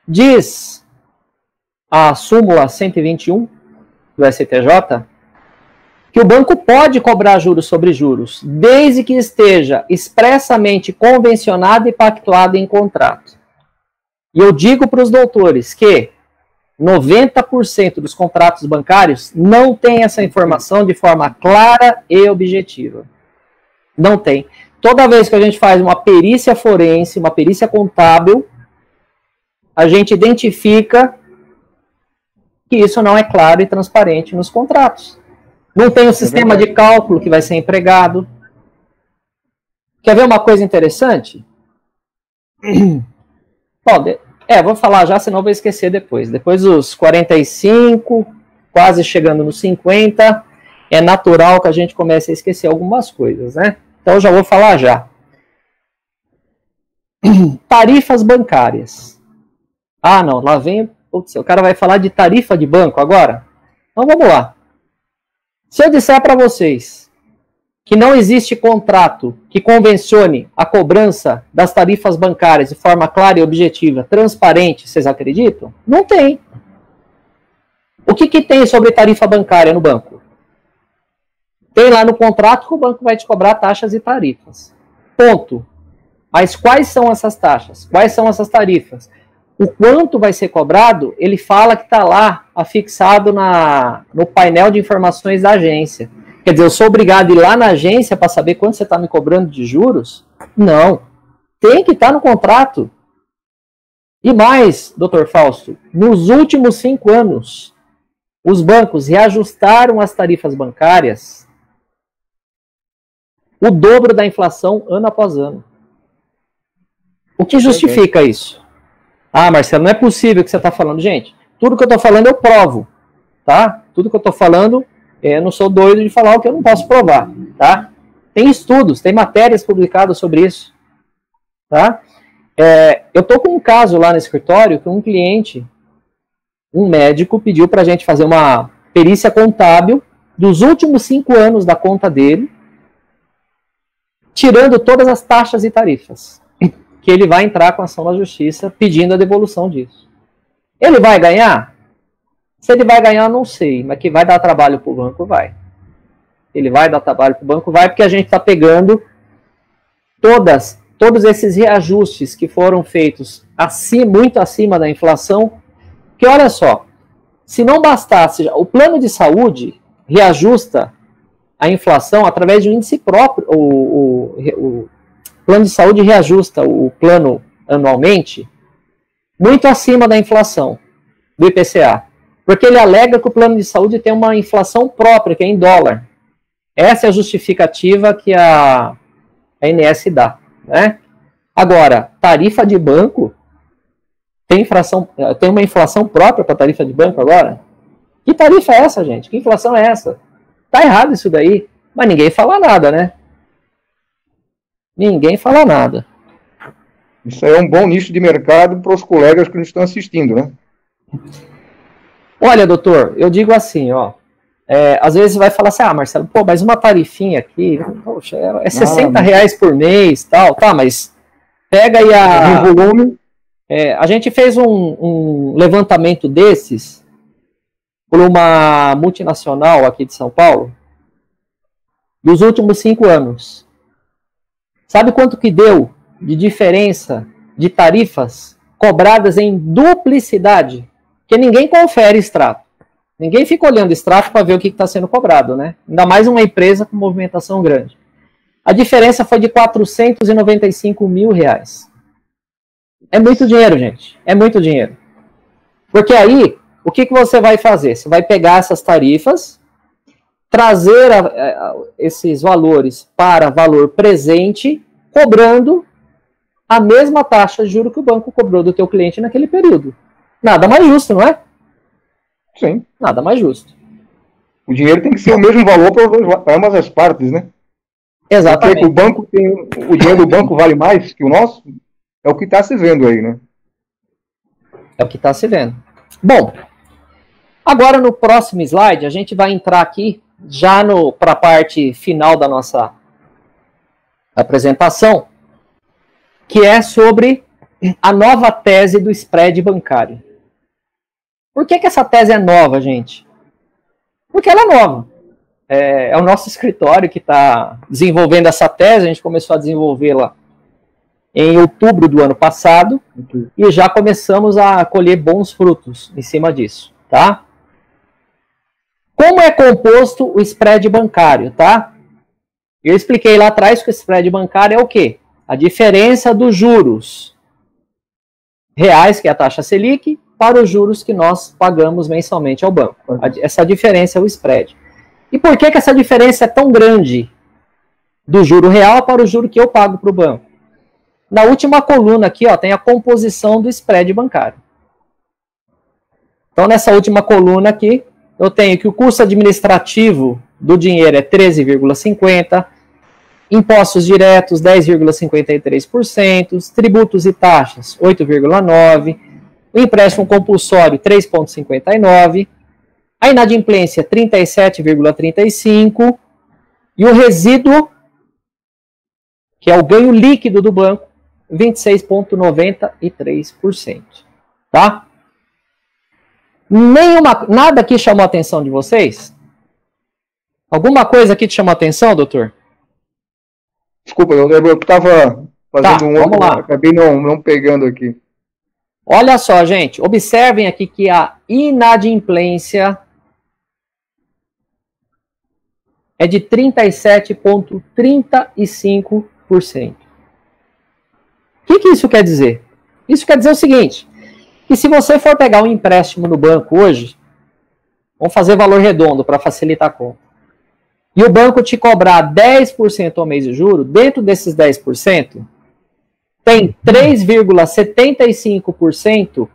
Diz a súmula 121 do STJ que o banco pode cobrar juros sobre juros, desde que esteja expressamente convencionado e pactuado em contrato. E eu digo para os doutores que 90% dos contratos bancários não tem essa informação de forma clara e objetiva. Não tem. Toda vez que a gente faz uma perícia forense, uma perícia contábil, a gente identifica que isso não é claro e transparente nos contratos. Não tem o sistema de cálculo que vai ser empregado. Quer ver uma coisa interessante? Vou falar já, senão vou esquecer depois. Depois dos 45, quase chegando nos 50, é natural que a gente comece a esquecer algumas coisas, né? Então eu já vou falar já. Tarifas bancárias. Ah, não, lá vem... Putz, o cara vai falar de tarifa de banco agora? Então vamos lá. Se eu disser para vocês que não existe contrato que convencione a cobrança das tarifas bancárias de forma clara e objetiva, transparente, vocês acreditam? Não tem. O que tem sobre tarifa bancária no banco? Tem lá no contrato que o banco vai te cobrar taxas e tarifas. Ponto. Mas quais são essas taxas? Quais são essas tarifas? O quanto vai ser cobrado, ele fala que está lá afixado no painel de informações da agência. Quer dizer, eu sou obrigado a ir lá na agência para saber quanto você está me cobrando de juros? Não. Tem que estar no contrato. E mais, doutor Fausto, nos últimos 5 anos, os bancos reajustaram as tarifas bancárias o dobro da inflação ano após ano. O que justifica isso? Ah, Marcelo, não é possível que você está falando. Gente, tudo que eu estou falando eu provo. Tá? Tudo que eu estou falando... Eu não sou doido de falar o que eu não posso provar, tá? Tem estudos, tem matérias publicadas sobre isso, tá? Eu tô com um caso lá no escritório que um cliente, um médico, pediu pra gente fazer uma perícia contábil dos últimos 5 anos da conta dele, tirando todas as taxas e tarifas, que ele vai entrar com ação na justiça pedindo a devolução disso. Ele vai ganhar? Se ele vai ganhar, não sei, mas que vai dar trabalho para o banco, vai. Ele vai dar trabalho para o banco, vai, porque a gente está pegando todos esses reajustes que foram feitos muito acima da inflação, que olha só, se não bastasse, o plano de saúde reajusta a inflação através de um índice próprio, o plano de saúde reajusta o plano anualmente muito acima da inflação, do IPCA. Porque ele alega que o plano de saúde tem uma inflação própria, que é em dólar. Essa é a justificativa que a ANS dá. Né? Agora, tarifa de banco, tem uma inflação própria para a tarifa de banco agora? Que tarifa é essa, gente? Que inflação é essa? Tá errado isso daí. Mas ninguém fala nada, né? Ninguém fala nada. Isso aí é um bom nicho de mercado para os colegas que nos estão assistindo, né? Olha, doutor, eu digo assim, ó. Às vezes vai falar assim, Marcelo, pô, mas uma tarifinha aqui, poxa, é R$60 por mês, tal, tá, mas pega aí a... volume. A gente fez um levantamento desses por uma multinacional aqui de São Paulo, dos últimos 5 anos. Sabe quanto que deu de diferença de tarifas cobradas em duplicidade? Porque ninguém confere extrato. Ninguém fica olhando extrato para ver o que está sendo cobrado, né? Ainda mais uma empresa com movimentação grande. A diferença foi de R$495 mil. É muito dinheiro, gente. É muito dinheiro. Porque aí, o que você vai fazer? Você vai pegar essas tarifas, trazer esses valores para valor presente, cobrando a mesma taxa de juros que o banco cobrou do teu cliente naquele período. Nada mais justo, não é? Sim. Nada mais justo. O dinheiro tem que ser o mesmo valor para ambas as partes, né? Exatamente. Porque o dinheiro do banco vale mais que o nosso, é o que está se vendo aí, né? É o que está se vendo. Bom, agora no próximo slide, a gente vai entrar aqui já para a parte final da nossa apresentação, que é sobre a nova tese do spread bancário. Por que essa tese é nova, gente? Porque ela é nova. É o nosso escritório que está desenvolvendo essa tese, a gente começou a desenvolvê-la em outubro do ano passado, e já começamos a colher bons frutos em cima disso, tá? Como é composto o spread bancário, tá? Eu expliquei lá atrás que o spread bancário é o quê? A diferença dos juros reais, que é a taxa Selic, para os juros que nós pagamos mensalmente ao banco. Essa diferença é o spread. E por que essa diferença é tão grande do juro real para o juro que eu pago para o banco? Na última coluna aqui, ó, tem a composição do spread bancário. Então, nessa última coluna aqui, eu tenho que o custo administrativo do dinheiro é 13,50%, impostos diretos 10,53%, tributos e taxas 8,9%, o empréstimo compulsório 3,59%, a inadimplência 37,35% e o resíduo, que é o ganho líquido do banco, 26,93%. Tá? Nada aqui chamou a atenção de vocês? Alguma coisa aqui te chamou a atenção, doutor? Desculpa, eu estava fazendo vamos lá. Acabei não pegando aqui. Olha só, gente, observem aqui que a inadimplência é de 37,35%. O que isso quer dizer? Isso quer dizer o seguinte, que se você for pegar um empréstimo no banco hoje, vamos fazer valor redondo para facilitar a conta, e o banco te cobrar 10% ao mês de juros, dentro desses 10%, tem 3,75%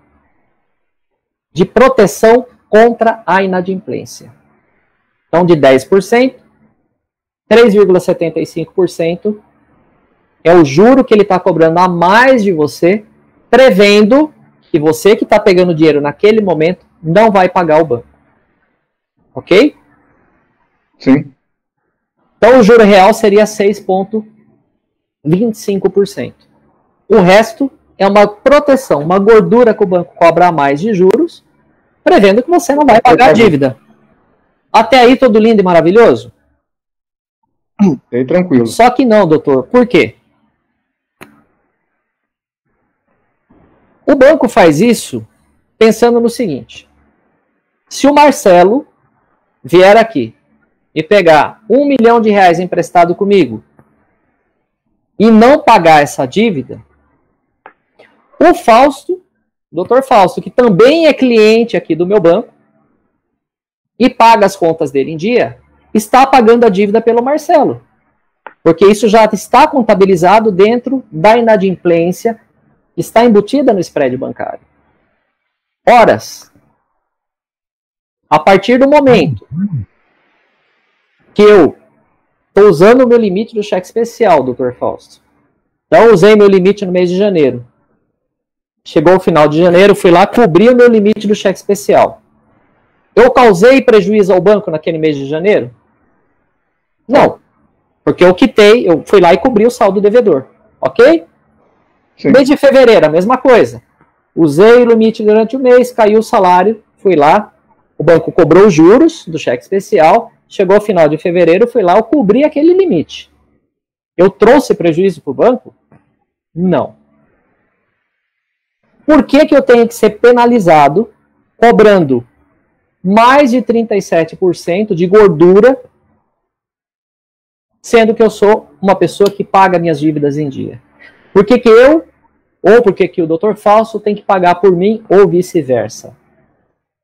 de proteção contra a inadimplência. Então, de 10%, 3,75% é o juro que ele está cobrando a mais de você, prevendo que você que está pegando dinheiro naquele momento não vai pagar o banco. Ok? Sim. Então, o juro real seria 6,25%. O resto é uma proteção, uma gordura que o banco cobra a mais de juros, prevendo que você não vai pagar a dívida. Até aí, tudo lindo e maravilhoso? Aí, tranquilo. Só que não, doutor. Por quê? O banco faz isso pensando no seguinte. Se o Marcelo vier aqui e pegar R$1 milhão emprestado comigo e não pagar essa dívida, o Fausto, Dr. Fausto, que também é cliente aqui do meu banco e paga as contas dele em dia, está pagando a dívida pelo Marcelo. Porque isso já está contabilizado dentro da inadimplência que está embutida no spread bancário. Horas, a partir do momento que eu estou usando o meu limite do cheque especial, Dr. Fausto. Então, eu usei meu limite no mês de janeiro. Chegou o final de janeiro, fui lá, cobri o meu limite do cheque especial. Eu causei prejuízo ao banco naquele mês de janeiro? Não. Porque eu quitei, eu fui lá e cobri o saldo devedor. Ok? Sim. Mês de fevereiro, a mesma coisa. Usei o limite durante o mês, caiu o salário, fui lá, o banco cobrou os juros do cheque especial, chegou ao final de fevereiro, fui lá, eu cobri aquele limite. Eu trouxe prejuízo para o banco? Não. Por que que eu tenho que ser penalizado cobrando mais de 37% de gordura, sendo que eu sou uma pessoa que paga minhas dívidas em dia? Por que que eu, ou por que que o Dr. Fausto tem que pagar por mim, ou vice-versa?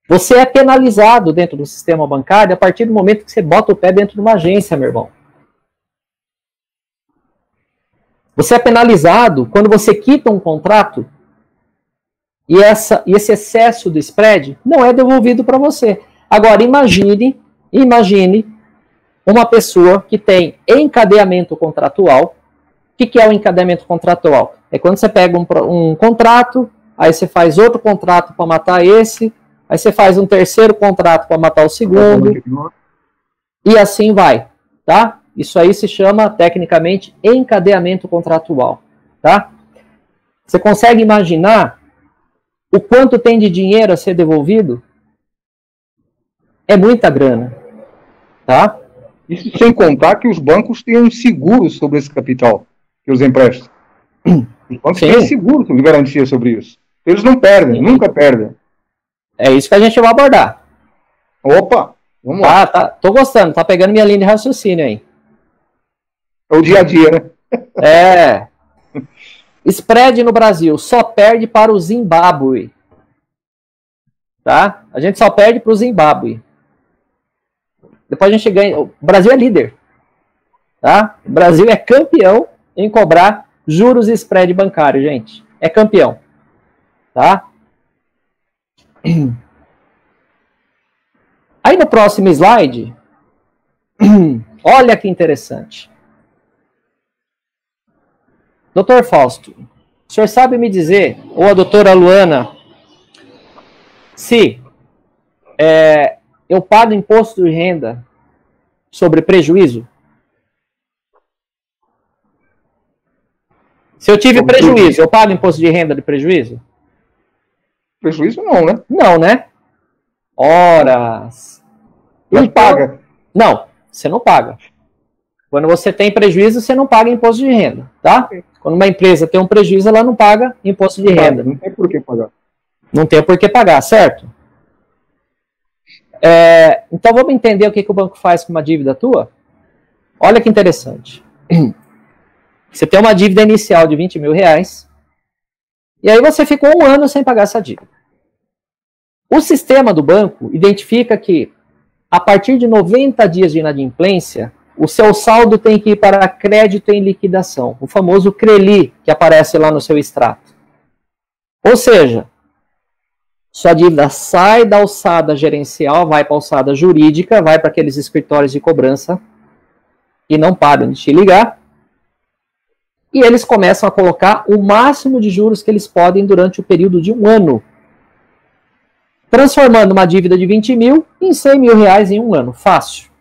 Você é penalizado dentro do sistema bancário a partir do momento que você bota o pé dentro de uma agência, meu irmão. Você é penalizado quando você quita um contrato e esse excesso do spread não é devolvido para você. Agora, imagine uma pessoa que tem encadeamento contratual. O que é o encadeamento contratual? É quando você pega um contrato, aí você faz outro contrato para matar esse, aí você faz um terceiro contrato para matar o segundo, e assim vai, tá? Isso aí se chama, tecnicamente, encadeamento contratual, tá? Você consegue imaginar o quanto tem de dinheiro a ser devolvido? É muita grana, tá? Isso sem contar que os bancos têm um seguro sobre esse capital que os emprestam. Os bancos têm seguro de garantia sobre isso. Eles não perdem, nunca perdem. É isso que a gente vai abordar. Opa, vamos lá. Tô gostando, tá pegando minha linha de raciocínio aí. É o dia a dia, né? É. Spread no Brasil só perde para o Zimbábue. Tá? A gente só perde para o Zimbábue. Depois a gente ganha. O Brasil é líder. Tá? O Brasil é campeão em cobrar juros e spread bancário, gente. É campeão. Tá? Aí no próximo slide, olha que interessante. Doutor Fausto, o senhor sabe me dizer, ou a doutora Luana, se eu pago imposto de renda sobre prejuízo? Se eu tive prejuízo, eu pago imposto de renda de prejuízo? Prejuízo não, né? Não, né? Horas. Mas paga. Não, você não paga. Quando você tem prejuízo, você não paga imposto de renda, tá? Quando uma empresa tem um prejuízo, ela não paga imposto de renda. Não tem por que pagar. Não tem por que pagar, certo? Então vamos entender o que o banco faz com uma dívida tua? Olha que interessante. Você tem uma dívida inicial de 20 mil reais, e aí você ficou um ano sem pagar essa dívida. O sistema do banco identifica que, a partir de 90 dias de inadimplência, o seu saldo tem que ir para crédito em liquidação, o famoso CRELI, que aparece lá no seu extrato. Ou seja, sua dívida sai da alçada gerencial, vai para a alçada jurídica, vai para aqueles escritórios de cobrança e não param de te ligar. E eles começam a colocar o máximo de juros que eles podem durante o período de um ano, transformando uma dívida de 20 mil em 100 mil reais em um ano. Fácil.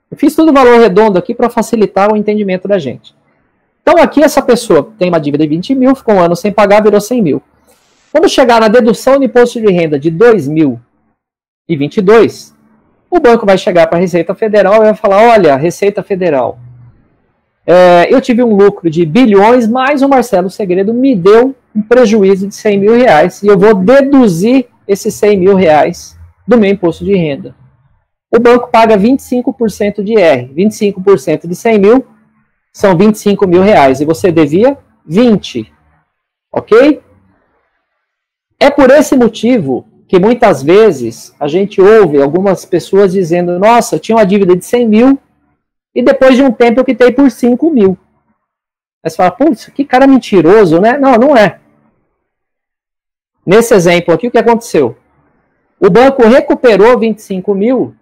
Eu fiz tudo valor redondo aqui para facilitar o entendimento da gente. Então aqui essa pessoa tem uma dívida de 20 mil, ficou um ano sem pagar, virou 100 mil. Quando chegar na dedução de imposto de renda de 2022, o banco vai chegar para a Receita Federal e vai falar, olha, Receita Federal, eu tive um lucro de bilhões, mas o Marcelo Segredo me deu um prejuízo de 100 mil reais e eu vou deduzir esses 100 mil reais do meu imposto de renda. O banco paga 25% de IR. 25% de 100 mil são 25 mil reais. E você devia 20. Ok? É por esse motivo que muitas vezes a gente ouve algumas pessoas dizendo, nossa, eu tinha uma dívida de 100 mil e depois de um tempo eu quitei por 5 mil. Aí você fala, putz, que cara mentiroso, né? Não, não é. Nesse exemplo aqui, o que aconteceu? O banco recuperou 25 mil,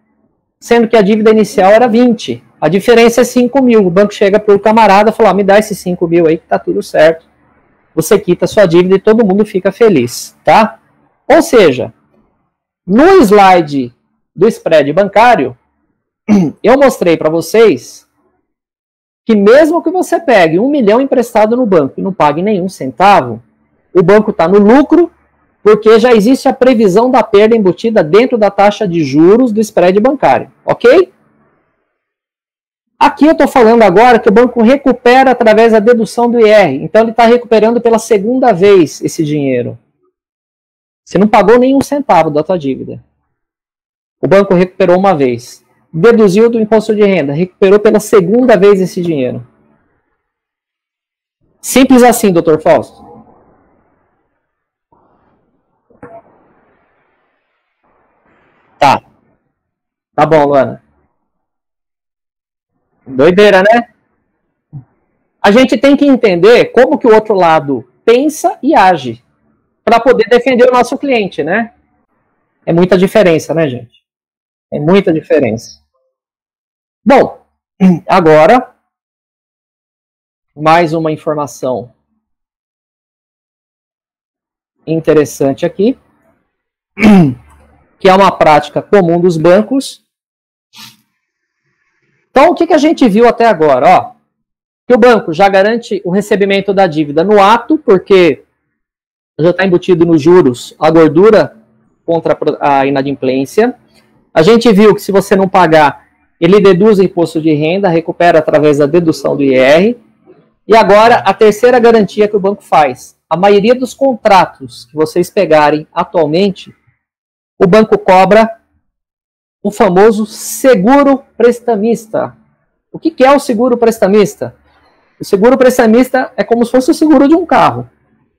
sendo que a dívida inicial era 20. A diferença é 5 mil. O banco chega para o camarada e fala, me dá esses 5 mil aí que tá tudo certo. Você quita a sua dívida e todo mundo fica feliz, tá? Ou seja, no slide do spread bancário, eu mostrei para vocês que mesmo que você pegue 1 milhão emprestado no banco e não pague nenhum centavo, o banco está no lucro, porque já existe a previsão da perda embutida dentro da taxa de juros do spread bancário, ok? Aqui eu estou falando agora que o banco recupera através da dedução do IR, então ele está recuperando pela segunda vez esse dinheiro. Você não pagou nenhum centavo da tua dívida. O banco recuperou uma vez. Deduziu do imposto de renda, recuperou pela segunda vez esse dinheiro. Simples assim, doutor Fausto. Tá. Tá bom, Luana. Doideira, né? A gente tem que entender como que o outro lado pensa e age para poder defender o nosso cliente, né? É muita diferença, né, gente? É muita diferença. Bom, agora, mais uma informação interessante aqui, que é uma prática comum dos bancos. Então, o que a gente viu até agora? Ó, que o banco já garante o recebimento da dívida no ato, porque já está embutido nos juros a gordura contra a inadimplência. A gente viu que se você não pagar, ele deduz o imposto de renda, recupera através da dedução do IR. E agora, a terceira garantia que o banco faz. A maioria dos contratos que vocês pegarem atualmente, o banco cobra o famoso seguro prestamista. O que é o seguro prestamista? O seguro prestamista é como se fosse o seguro de um carro.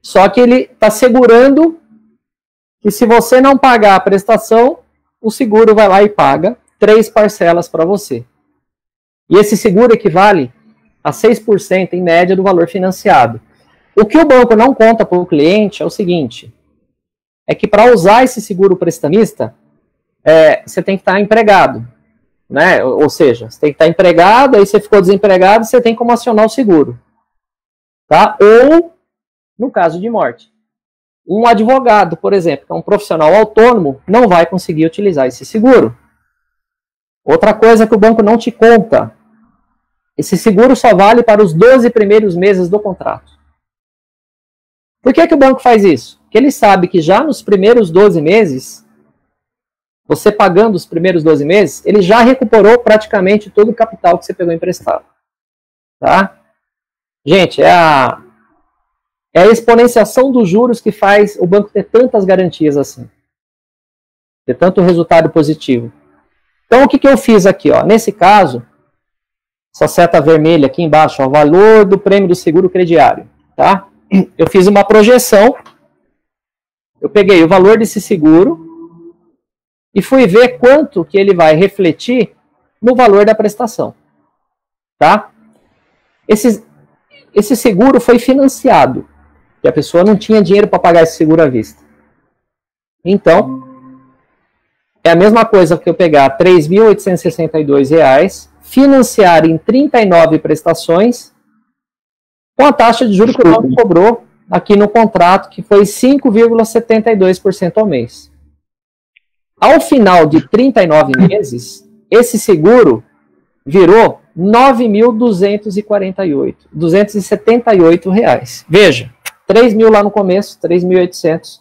Só que ele está segurando que se você não pagar a prestação, o seguro vai lá e paga 3 parcelas para você. E esse seguro equivale a 6% em média do valor financiado. O que o banco não conta para o cliente é o seguinte, é que para usar esse seguro prestamista, você tem que estar empregado, né? Ou seja, você tem que estar empregado, aí você ficou desempregado, você tem como acionar o seguro. Tá? Ou, no caso de morte, um advogado, por exemplo, que é um profissional autônomo, não vai conseguir utilizar esse seguro. Outra coisa que o banco não te conta, esse seguro só vale para os 12 primeiros meses do contrato. Por que o banco faz isso? Porque ele sabe que já nos primeiros 12 meses, você pagando os primeiros 12 meses, ele já recuperou praticamente todo o capital que você pegou emprestado. Tá? Gente, é a exponenciação dos juros que faz o banco ter tantas garantias assim. Ter tanto resultado positivo. Então, o que eu fiz aqui? Ó? Nesse caso, essa seta vermelha aqui embaixo, ó, o valor do prêmio do seguro crediário. Tá? Eu fiz uma projeção, eu peguei o valor desse seguro e fui ver quanto que ele vai refletir no valor da prestação. Tá? Esse seguro foi financiado, e a pessoa não tinha dinheiro para pagar esse seguro à vista. Então, é a mesma coisa que eu pegar R$ 3.862, financiar em 39 prestações, com a taxa de juros que o banco cobrou aqui no contrato, que foi 5,72% ao mês. Ao final de 39 meses, esse seguro virou R$ 9.278. Veja, 3 mil lá no começo, 3.800.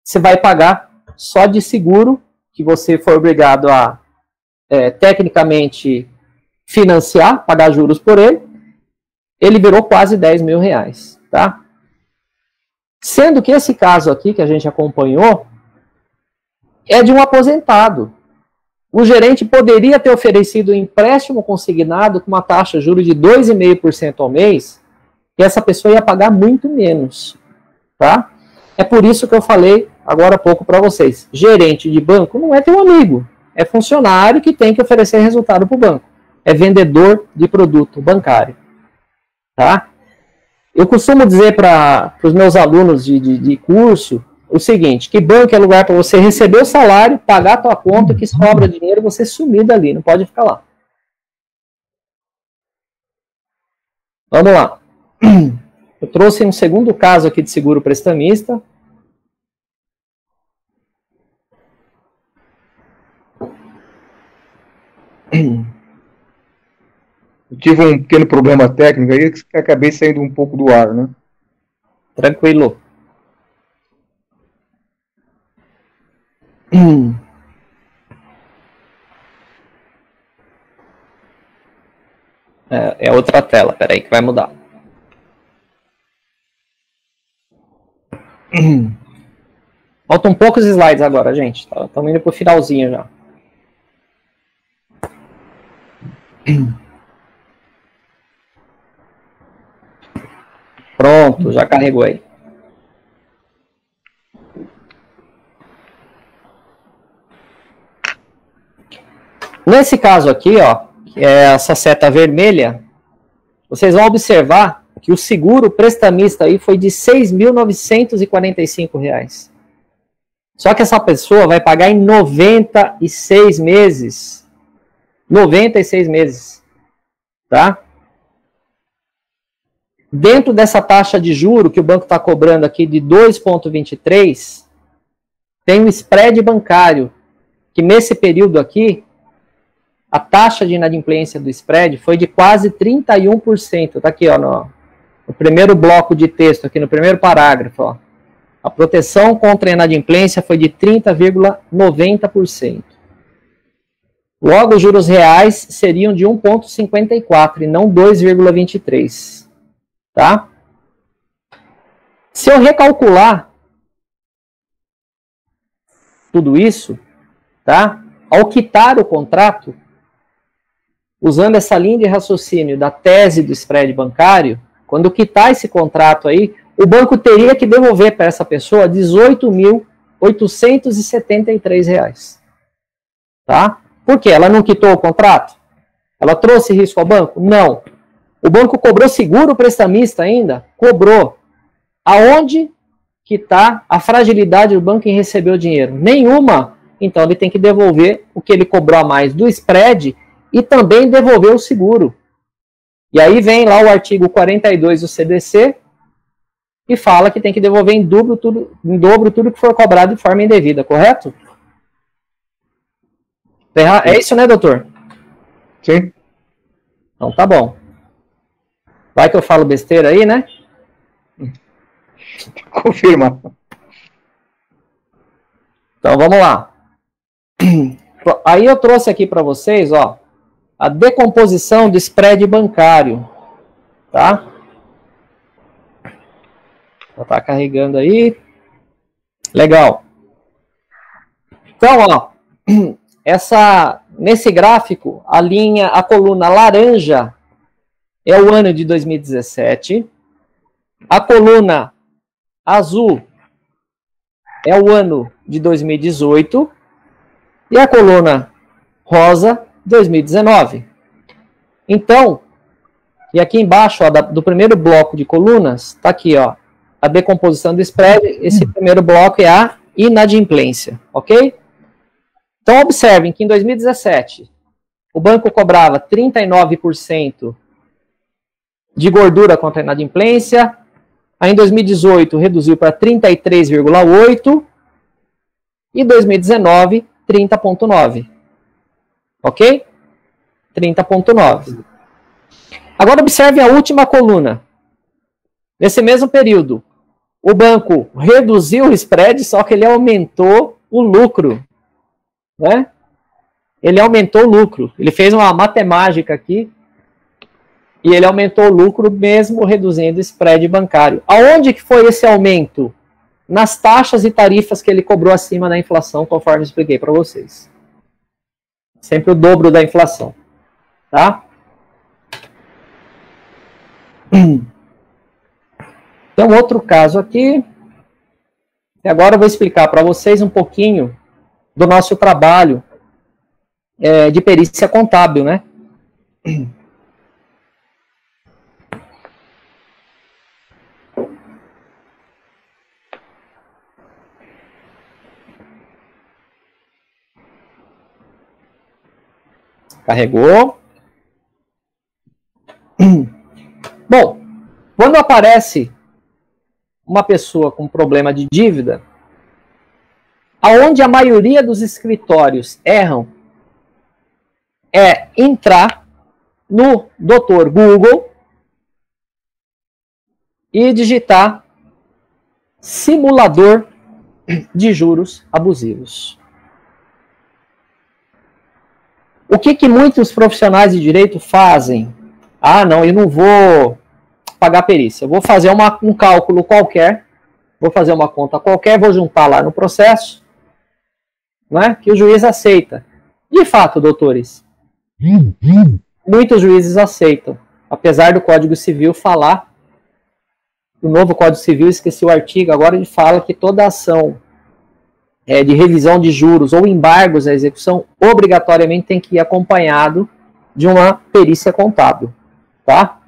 Você vai pagar só de seguro, que você for obrigado a, tecnicamente, financiar, pagar juros por ele. Ele virou quase 10 mil reais. Tá? Sendo que esse caso aqui, que a gente acompanhou, é de um aposentado. O gerente poderia ter oferecido um empréstimo consignado com uma taxa de juros de 2,5% ao mês, e essa pessoa ia pagar muito menos. Tá? É por isso que eu falei agora há pouco para vocês. Gerente de banco não é teu amigo. É funcionário que tem que oferecer resultado para o banco. É vendedor de produto bancário. Tá? Eu costumo dizer para os meus alunos de curso o seguinte, que banco é lugar para você receber o salário, pagar a tua conta, que sobra dinheiro, você sumir dali, não pode ficar lá. Vamos lá. Eu trouxe um segundo caso aqui de seguro prestamista. Eu tive um pequeno problema técnico aí que acabei saindo um pouco do ar, né? Tranquilo. É outra tela, peraí que vai mudar. Faltam poucos slides agora, gente. Estamos indo pro finalzinho já. Pronto, já carregou aí. Nesse caso aqui, ó, que é essa seta vermelha, vocês vão observar que o seguro prestamista aí foi de R$ 6.945. Só que essa pessoa vai pagar em 96 meses. 96 meses. Tá? Dentro dessa taxa de juro que o banco está cobrando aqui de 2,23, tem um spread bancário, que nesse período aqui, a taxa de inadimplência do spread foi de quase 31%. Está aqui, ó, no primeiro bloco de texto, aqui no primeiro parágrafo, ó. A proteção contra a inadimplência foi de 30,90%. Logo, os juros reais seriam de 1,54 e não 2,23. Tá? Se eu recalcular tudo isso, tá? Ao quitar o contrato, usando essa linha de raciocínio da tese do spread bancário, quando quitar esse contrato aí, o banco teria que devolver para essa pessoa R$ 18.873. Tá? Por quê? Ela não quitou o contrato? Ela trouxe risco ao banco? Não. O banco cobrou seguro prestamista ainda? Cobrou. Aonde que está a fragilidade do banco em receber o dinheiro? Nenhuma. Então ele tem que devolver o que ele cobrou a mais do spread e também devolver o seguro. E aí vem lá o artigo 42 do CDC e fala que tem que devolver em dobro tudo que for cobrado de forma indevida, correto? É isso, né, doutor? Sim. Então tá bom. Vai que eu falo besteira aí, né? Confirma. Então vamos lá. Aí eu trouxe aqui para vocês, ó, a decomposição do spread bancário, tá? Já tá carregando aí. Legal. Então, ó, nesse gráfico, a coluna laranja é o ano de 2017. A coluna azul é o ano de 2018. E a coluna rosa, 2019. Então, e aqui embaixo, ó, do primeiro bloco de colunas, está aqui, ó, a decomposição do spread. Esse primeiro bloco é a inadimplência, ok? Então, observem que em 2017, o banco cobrava 39% de gordura contra a inadimplência. Aí, em 2018, reduziu para 33,8%. E 2019, 30,9%. Ok? 30,9%. Agora observe a última coluna. Nesse mesmo período, o banco reduziu o spread, só que ele aumentou o lucro. Né? Ele aumentou o lucro. Ele fez uma matemática aqui e ele aumentou o lucro mesmo reduzindo o spread bancário. Aonde que foi esse aumento? Nas taxas e tarifas que ele cobrou acima da inflação, conforme eu expliquei para vocês. Sempre o dobro da inflação. Tá? Então, outro caso aqui. E agora eu vou explicar para vocês um pouquinho do nosso trabalho de perícia contábil, né? Carregou. Bom, quando aparece uma pessoa com problema de dívida, aonde a maioria dos escritórios erram é entrar no Dr. Google e digitar simulador de juros abusivos. O que muitos profissionais de direito fazem? Ah, não, eu não vou pagar perícia. Eu vou fazer um cálculo qualquer, vou fazer uma conta qualquer, vou juntar lá no processo, né, que o juiz aceita. De fato, doutores, muitos juízes aceitam, apesar do Código Civil falar, o novo Código Civil, esqueci o artigo, agora ele fala que toda ação de revisão de juros ou embargos à execução, obrigatoriamente tem que ir acompanhado de uma perícia contábil, tá?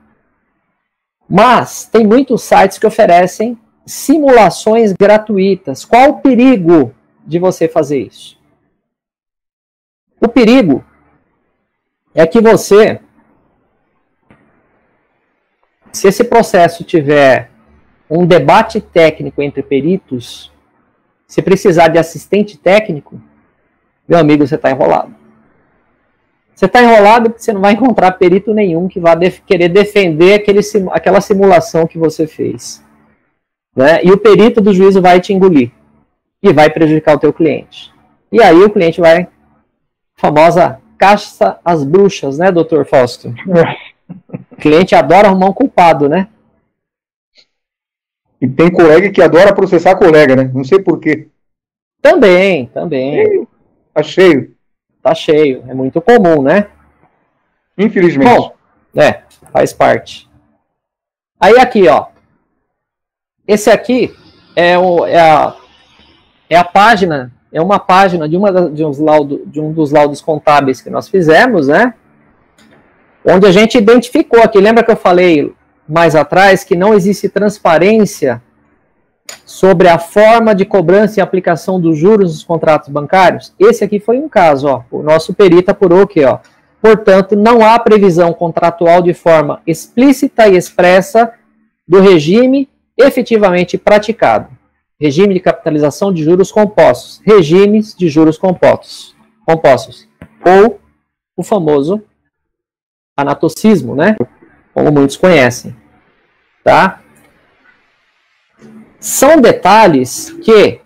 Mas tem muitos sites que oferecem simulações gratuitas. Qual o perigo de você fazer isso? O perigo é que você, se esse processo tiver um debate técnico entre peritos, se precisar de assistente técnico, meu amigo, você está enrolado. Você está enrolado porque você não vai encontrar perito nenhum que vá querer defender aquela simulação que você fez. Né? E o perito do juízo vai te engolir. E vai prejudicar o teu cliente. E aí o cliente vai, famosa caça às bruxas, né, doutor Fausto? O cliente adora arrumar um culpado, né? E tem colega que adora processar colega, né? Não sei por quê. Também. Tá cheio. Tá cheio. É muito comum, né? Infelizmente. Bom, faz parte. Aí aqui, ó. Esse aqui é a página, é uma página de um dos laudos contábeis que nós fizemos, né? Onde a gente identificou aqui, lembra que eu falei mais atrás que não existe transparência sobre a forma de cobrança e aplicação dos juros dos contratos bancários? Esse aqui foi um caso, ó. O nosso perito apurou aqui, ó. Portanto, não há previsão contratual de forma explícita e expressa do regime efetivamente praticado. Regime de capitalização de juros compostos. Regimes de juros compostos. Ou o famoso anatocismo, né? Como muitos conhecem. Tá? São detalhes que,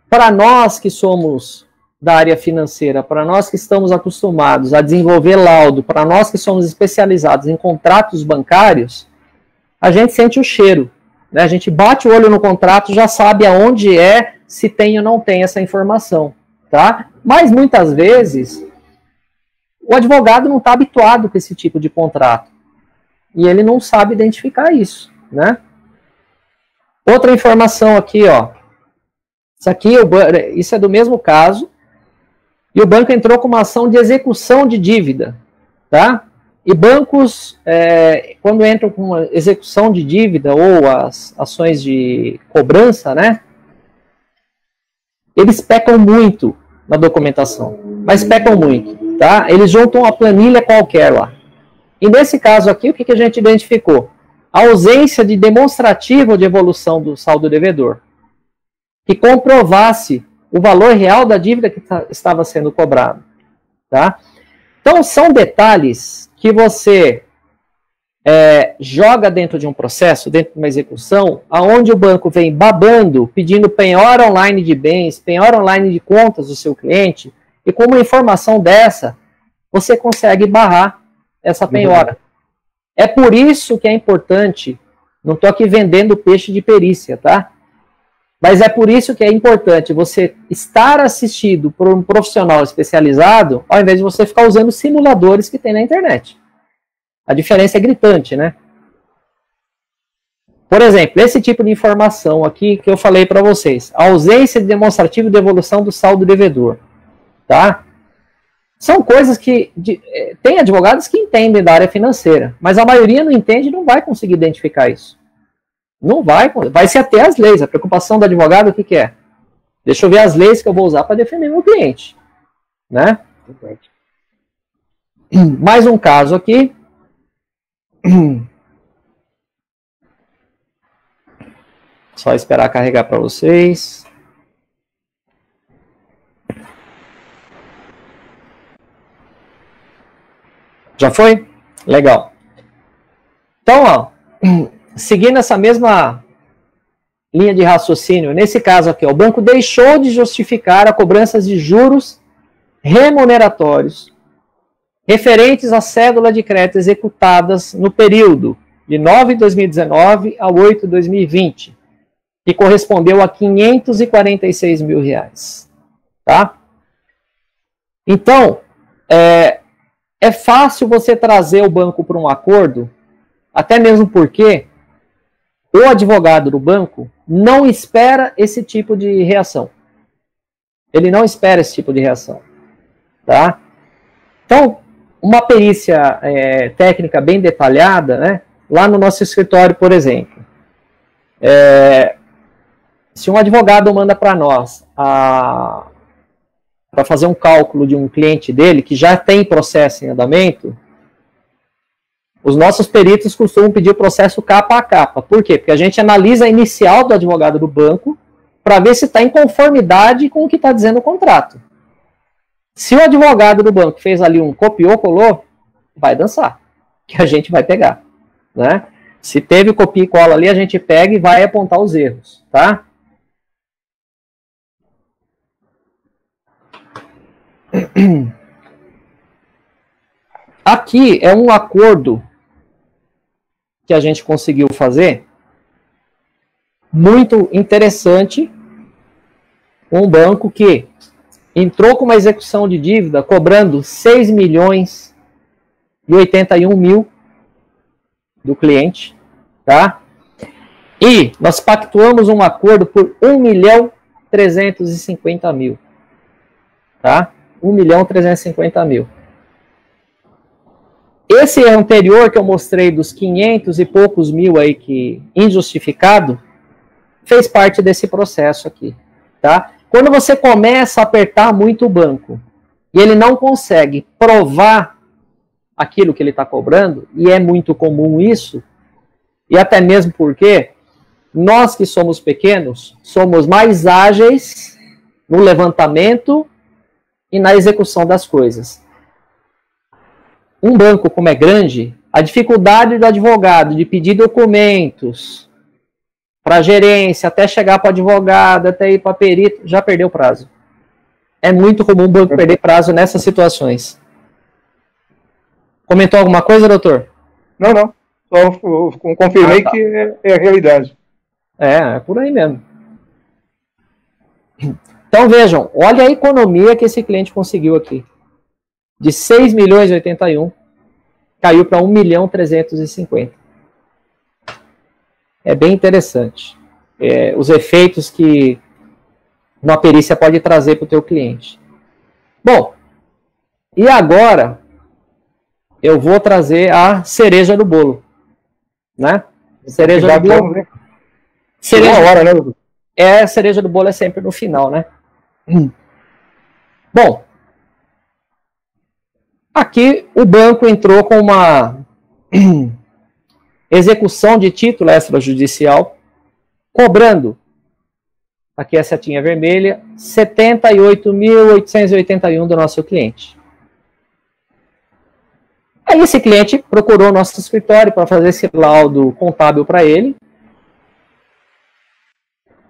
para nós que somos da área financeira, para nós que estamos acostumados a desenvolver laudo, para nós que somos especializados em contratos bancários, a gente sente o cheiro. Né? A gente bate o olho no contrato, já sabe aonde se tem ou não tem essa informação. Tá? Mas muitas vezes o advogado não está habituado com esse tipo de contrato. E ele não sabe identificar isso, né? Outra informação aqui, ó. Isso é do mesmo caso. E o banco entrou com uma ação de execução de dívida, tá? E bancos, quando entram com uma execução de dívida ou as ações de cobrança, né? Eles pecam muito na documentação. Mas pecam muito, tá? Eles juntam uma planilha qualquer lá. E nesse caso aqui, o que a gente identificou? A ausência de demonstrativo de evolução do saldo devedor, que comprovasse o valor real da dívida que estava sendo cobrado. Tá? Então, são detalhes que você joga dentro de um processo, dentro de uma execução, aonde o banco vem babando, pedindo penhora online de bens, penhora online de contas do seu cliente, e com uma informação dessa, você consegue barrar essa penhora. É por isso que é importante, não estou aqui vendendo peixe de perícia, tá? Mas é por isso que é importante você estar assistido por um profissional especializado, ao invés de você ficar usando simuladores que tem na internet. A diferença é gritante, né? Por exemplo, esse tipo de informação aqui que eu falei para vocês, a ausência de demonstrativo de evolução do saldo devedor, tá? São coisas que tem advogados que entendem da área financeira, mas a maioria não entende e não vai conseguir identificar isso. Não vai se ater às leis. A preocupação do advogado, o que é? Deixa eu ver as leis que eu vou usar para defender meu cliente. Né? Mais um caso aqui. Só esperar carregar para vocês. Já foi? Legal. Então, ó, seguindo essa mesma linha de raciocínio, nesse caso aqui, ó, o banco deixou de justificar a cobrança de juros remuneratórios referentes à cédula de crédito executadas no período de 9 de 2019 a 8 de 2020, que correspondeu a R$ 546 mil. Tá? Então, é fácil você trazer o banco para um acordo, até mesmo porque o advogado do banco não espera esse tipo de reação. Ele não espera esse tipo de reação. Tá? Então, uma perícia técnica bem detalhada, né? Lá no nosso escritório, por exemplo, se um advogado manda para nós para fazer um cálculo de um cliente dele que já tem processo em andamento, os nossos peritos costumam pedir o processo capa a capa. Por quê? Porque a gente analisa a inicial do advogado do banco para ver se está em conformidade com o que está dizendo o contrato. Se o advogado do banco fez ali um copiou, colou, vai dançar, que a gente vai pegar. Né? Se teve copia e cola ali, a gente pega e vai apontar os erros. Tá? Aqui é um acordo que a gente conseguiu fazer muito interessante com um banco que entrou com uma execução de dívida cobrando 6.081.000 do cliente, tá? E nós pactuamos um acordo por 1.350.000, tá? 1.350.000. Esse anterior que eu mostrei dos 500 e poucos mil aí que injustificado, fez parte desse processo aqui, tá? Quando você começa a apertar muito o banco e ele não consegue provar aquilo que ele está cobrando, e é muito comum isso, e até mesmo porque nós que somos pequenos, somos mais ágeis no levantamento e na execução das coisas. Um banco como é grande, a dificuldade do advogado de pedir documentos para a gerência, até chegar para o advogado, até ir para perito, já perdeu prazo. É muito comum o banco perder prazo nessas situações. Comentou alguma coisa, doutor? Não. Só confirmei que é a realidade. É por aí mesmo. Então vejam, olha a economia que esse cliente conseguiu aqui. De 6.081.000, caiu para 1.350.000. É bem interessante. Os efeitos que uma perícia pode trazer para o teu cliente. Bom, e agora eu vou trazer a cereja do bolo. Né? Cereja do bolo. Né? Cereja, hora, né? A cereja do bolo é sempre no final, né? Bom, aqui o banco entrou com uma execução de título extrajudicial, cobrando, aqui a setinha vermelha, 78.881 do nosso cliente. Aí esse cliente procurou o nosso escritório para fazer esse laudo contábil para ele.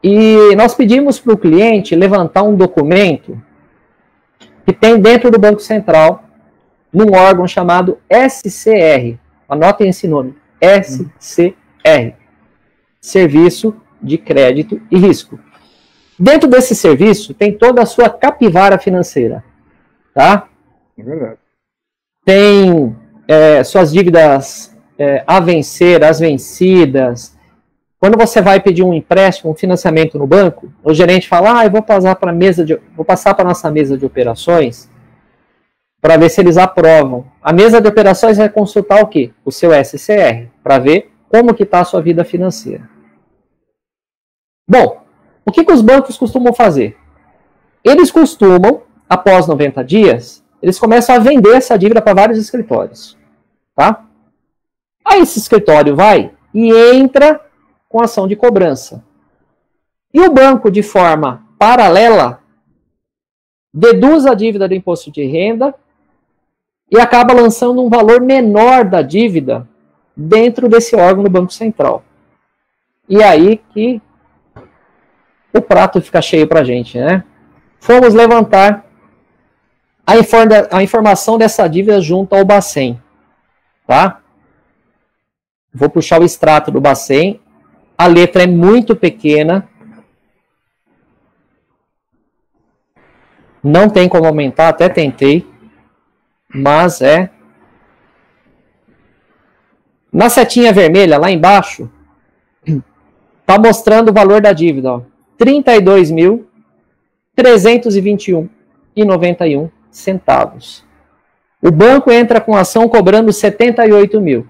E nós pedimos para o cliente levantar um documento que tem dentro do Banco Central, num órgão chamado SCR. Anotem esse nome, SCR. Serviço de Crédito e Risco. Dentro desse serviço tem toda a sua capivara financeira. Tá? É verdade. Tem suas dívidas a vencer, as vencidas. Quando você vai pedir um empréstimo, um financiamento no banco, o gerente fala, eu vou passar para a nossa mesa de operações para ver se eles aprovam. A mesa de operações vai consultar o quê? O seu SCR, para ver como que está a sua vida financeira. Bom, o que os bancos costumam fazer? Eles costumam, após 90 dias, eles começam a vender essa dívida para vários escritórios. Tá? Aí esse escritório vai e entra com ação de cobrança. E o banco, de forma paralela, deduz a dívida do imposto de renda e acaba lançando um valor menor da dívida dentro desse órgão do Banco Central. E aí que o prato fica cheio para a gente, né? Fomos levantar a informação dessa dívida junto ao Bacen, tá? Vou puxar o extrato do Bacen. A letra é muito pequena. Não tem como aumentar, até tentei. Mas é... Na setinha vermelha, lá embaixo, está mostrando o valor da dívida. Ó, 32.321,91 centavos. O banco entra com ação cobrando 78 mil.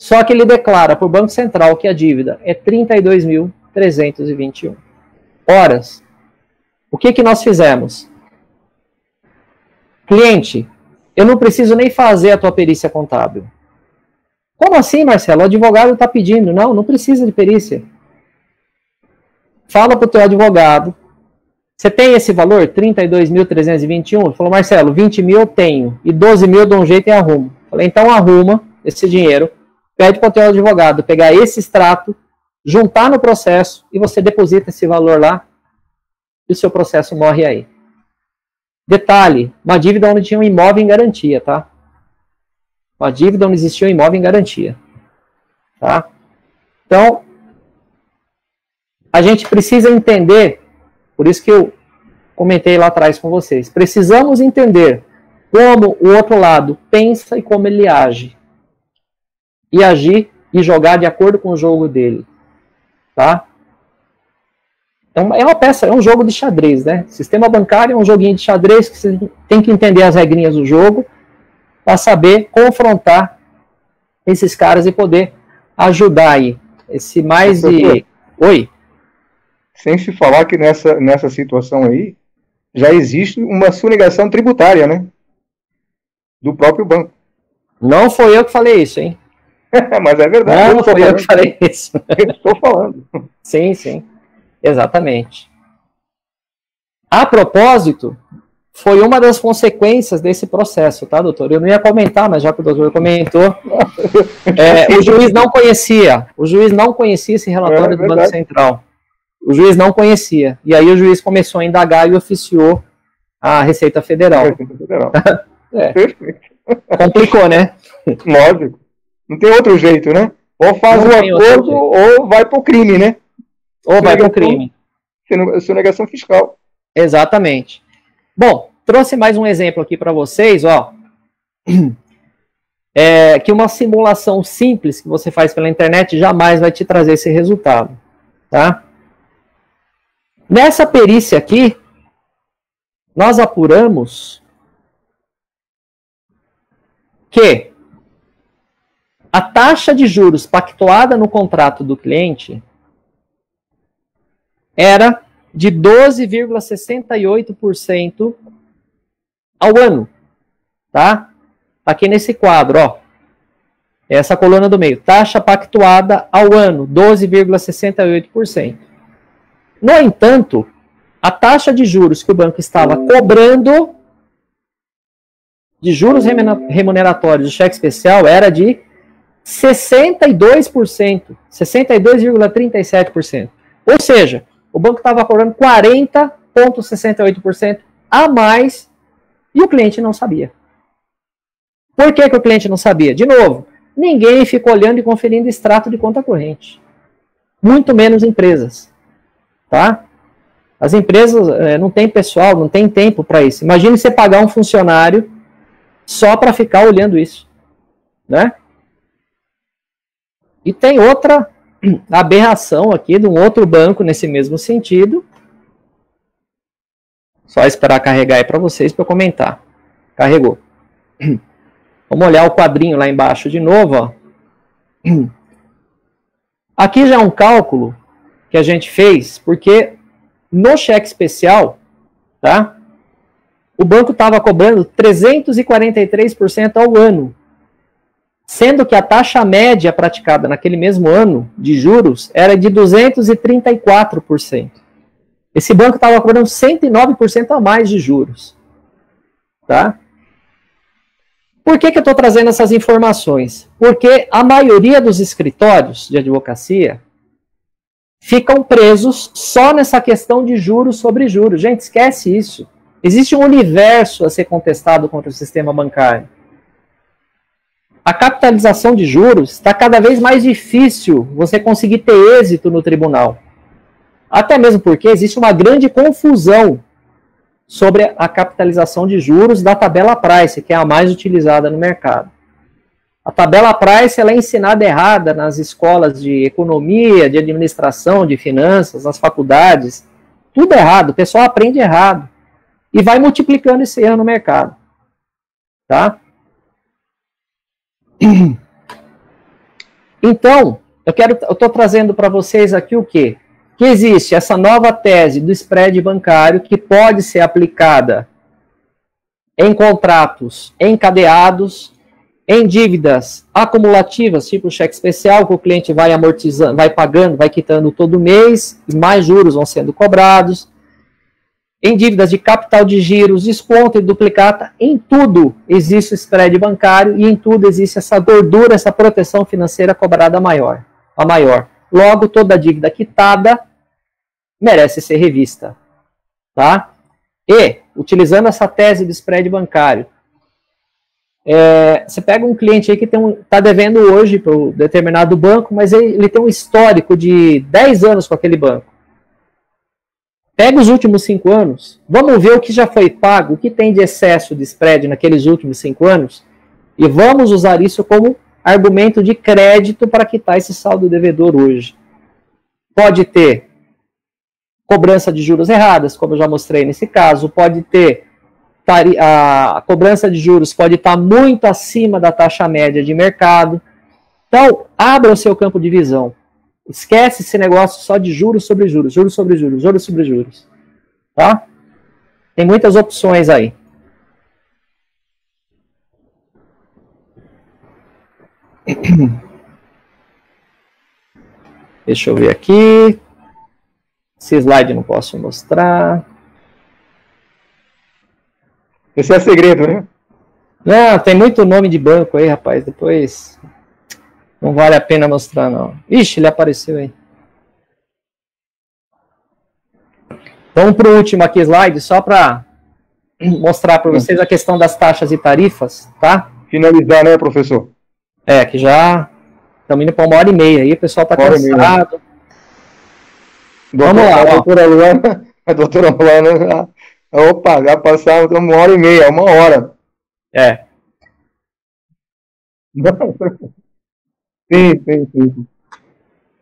Só que ele declara para o Banco Central que a dívida é 32.321. Horas. O que nós fizemos? Cliente, eu não preciso nem fazer a tua perícia contábil. Como assim, Marcelo? O advogado está pedindo. Não, não precisa de perícia. Fala para o teu advogado. Você tem esse valor? 32.321? Ele falou, Marcelo, 20 mil eu tenho. E 12 mil eu dou um jeito e arrumo. Falei, então arruma esse dinheiro. Pede para o teu advogado pegar esse extrato, juntar no processo e você deposita esse valor lá e o seu processo morre aí. Detalhe, uma dívida onde tinha um imóvel em garantia, tá? Uma dívida onde existia um imóvel em garantia. Tá? Então, a gente precisa entender, por isso que eu comentei lá atrás com vocês, precisamos entender como o outro lado pensa e como ele age. E agir e jogar de acordo com o jogo dele. Tá? É uma peça, é um jogo de xadrez, né? Sistema bancário é um joguinho de xadrez que você tem que entender as regrinhas do jogo para saber confrontar esses caras e poder ajudar aí. Esse mais de... Oi? Sem se falar que nessa situação aí já existe uma sonegação tributária, né? Do próprio banco. Não foi eu que falei isso, hein? Mas é verdade. Não foi eu que falei isso. Eu estou falando. Sim, sim. Exatamente. A propósito, foi uma das consequências desse processo, tá, doutor? Eu não ia comentar, mas já que o doutor comentou, o juiz não conhecia esse relatório do Banco Central. O juiz não conhecia. E aí o juiz começou a indagar e oficiou a Receita Federal. Perfeito. Complicou, né? Lógico. Não tem outro jeito, né? Ou faz um acordo ou vai para o crime, né? Ou vai para o crime. Sonegação fiscal. Exatamente. Bom, trouxe mais um exemplo aqui para vocês, ó. Que uma simulação simples que você faz pela internet jamais vai te trazer esse resultado, tá? Nessa perícia aqui, nós apuramos que a taxa de juros pactuada no contrato do cliente era de 12,68% ao ano, tá? Aqui nesse quadro, ó. Essa coluna do meio. Taxa pactuada ao ano, 12,68%. No entanto, a taxa de juros que o banco estava cobrando de juros remuneratórios de cheque especial era de 62%, 62,37%. Ou seja, o banco estava cobrando 40,68% a mais e o cliente não sabia. Por que o cliente não sabia? De novo, ninguém fica olhando e conferindo extrato de conta corrente. Muito menos empresas. Tá? As empresas não têm pessoal, não tem tempo para isso. Imagine você pagar um funcionário só para ficar olhando isso. Né? E tem outra aberração aqui de um outro banco nesse mesmo sentido. Só esperar carregar aí para vocês para eu comentar. Carregou. Vamos olhar o quadrinho lá embaixo de novo. Ó. Aqui já é um cálculo que a gente fez, porque no cheque especial, tá? O banco estava cobrando 343% ao ano. Sendo que a taxa média praticada naquele mesmo ano de juros era de 234%. Esse banco estava cobrando 109% a mais de juros. Tá? Por que eu estou trazendo essas informações? Porque a maioria dos escritórios de advocacia ficam presos só nessa questão de juros sobre juros. Gente, esquece isso. Existe um universo a ser contestado contra o sistema bancário. A capitalização de juros está cada vez mais difícil você conseguir ter êxito no tribunal. Até mesmo porque existe uma grande confusão sobre a capitalização de juros da tabela Price, que é a mais utilizada no mercado. A tabela Price ela é ensinada errada nas escolas de economia, de administração, de finanças, nas faculdades. Tudo errado, o pessoal aprende errado. E vai multiplicando esse erro no mercado. Tá? Então, eu estou trazendo para vocês aqui o quê? Que existe essa nova tese do spread bancário que pode ser aplicada em contratos encadeados, em dívidas acumulativas, tipo cheque especial, que o cliente vai amortizando, vai pagando, vai quitando todo mês, e mais juros vão sendo cobrados. Em dívidas de capital de giros, desconto e duplicata, em tudo existe o spread bancário e em tudo existe essa gordura, essa proteção financeira cobrada maior. Logo, toda dívida quitada merece ser revista. Tá? E, utilizando essa tese do spread bancário, você pega um cliente aí que está devendo hoje para um determinado banco, mas ele tem um histórico de 10 anos com aquele banco. Pega os últimos 5 anos, vamos ver o que já foi pago, o que tem de excesso de spread naqueles últimos 5 anos, e vamos usar isso como argumento de crédito para quitar esse saldo devedor hoje. Pode ter cobrança de juros erradas, como eu já mostrei nesse caso, pode ter a cobrança de juros pode estar muito acima da taxa média de mercado. Então, abra o seu campo de visão. Esquece esse negócio só de juros sobre juros, juros sobre juros, juros sobre juros. Tá? Tem muitas opções aí. Deixa eu ver aqui. Esse slide não posso mostrar. Esse é segredo, né? Não, tem muito nome de banco aí, rapaz. Depois não vale a pena mostrar, não. Ixi, ele apareceu aí. Vamos para o último aqui slide, só para mostrar para vocês a questão das taxas e tarifas, tá? Finalizar, né, professor? Que já estamos indo para 1h30 aí, o pessoal está cansado. Vamos lá, a doutora Luana, opa, já passaram 1h30, 1 hora. Sim.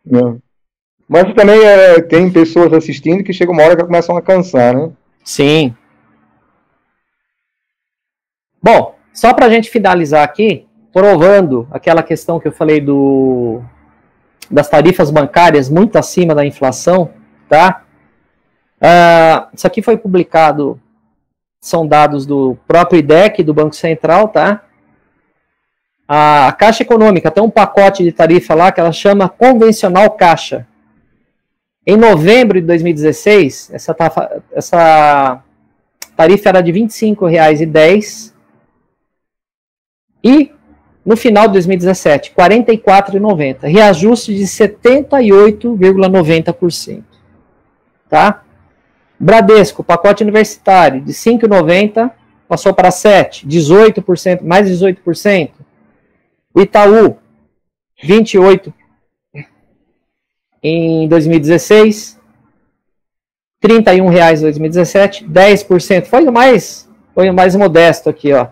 Não. Mas também tem pessoas assistindo que chega uma hora que começam a cansar, né? Sim. Bom, só para a gente finalizar aqui, provando aquela questão que eu falei das tarifas bancárias muito acima da inflação, tá? Isso aqui foi publicado, são dados do próprio IDEC, do Banco Central, tá? A Caixa Econômica tem um pacote de tarifa lá que ela chama Convencional Caixa. Em novembro de 2016, essa tarifa era de R$ 25,10 e no final de 2017, R$ 44,90. Reajuste de 78,90%. Tá? Bradesco, pacote universitário, de R$ 5,90 passou para 7%, 18%, mais 18%. O Itaú, 28% em 2016, R$ 31,00 em 2017, 10%. Foi o mais modesto aqui, ó.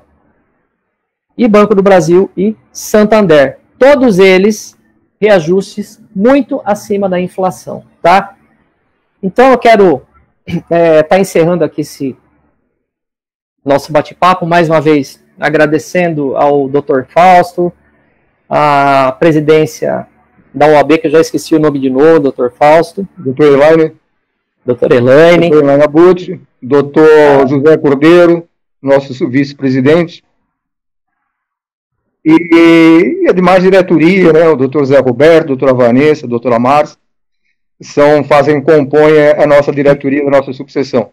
E Banco do Brasil e Santander. Todos eles reajustes muito acima da inflação, tá? Então eu quero tá encerrando aqui esse nosso bate-papo, mais uma vez agradecendo ao Dr. Fausto, a presidência da OAB, que eu já esqueci o nome de novo, Dr. Fausto. Dr. Elaine. Dr. Elaine Abut, Dr. José Cordeiro, nosso vice-presidente. E a demais diretoria, né, o Dr. Zé Roberto, doutora Vanessa, doutora Márcia, compõem a nossa diretoria, a nossa subseção.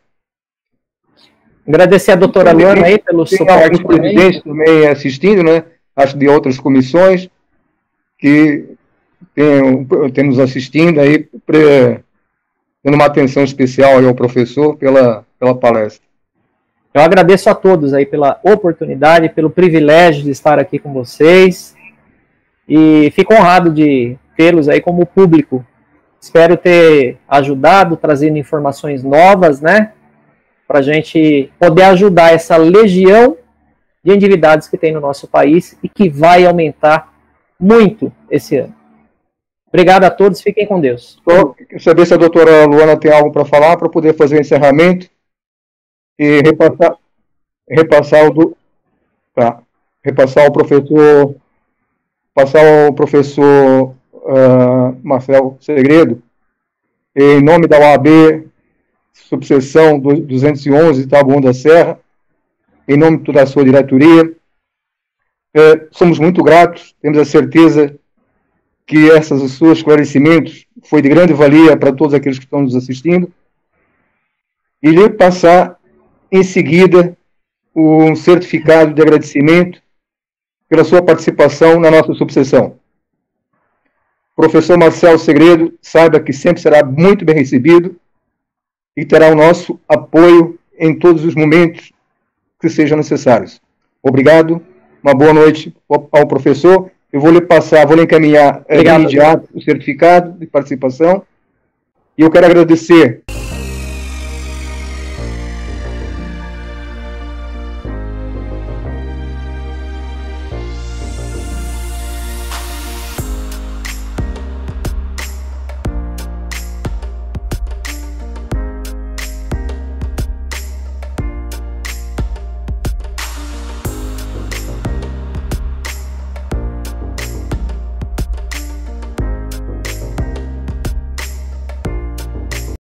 Agradecer a doutora Luana aí pelo suporte. Tem alguns presidentes também assistindo, né? Acho de outras comissões que tem nos assistindo aí, dando uma atenção especial aí ao professor pela palestra. Eu agradeço a todos aí pela oportunidade, pelo privilégio de estar aqui com vocês e fico honrado de tê-los aí como público. Espero ter ajudado, trazendo informações novas, né, para a gente poder ajudar essa legião de endividados que tem no nosso país e que vai aumentar muito esse ano. Obrigado a todos, fiquem com Deus. Quero saber se a doutora Luana tem algo para falar, para poder fazer o encerramento e repassar ao professor Marcel Segredo, em nome da OAB, subseção 211, Taboão da Serra, em nome de toda a sua diretoria. Somos muito gratos, temos a certeza que os seus esclarecimentos foi de grande valia para todos aqueles que estão nos assistindo. E lhe passar, em seguida, um certificado de agradecimento pela sua participação na nossa subseção. Professor Marcel Segredo, saiba que sempre será muito bem recebido e terá o nosso apoio em todos os momentos que sejam necessários. Obrigado, uma boa noite ao professor. Eu vou lhe encaminhar de imediato o certificado de participação e eu quero agradecer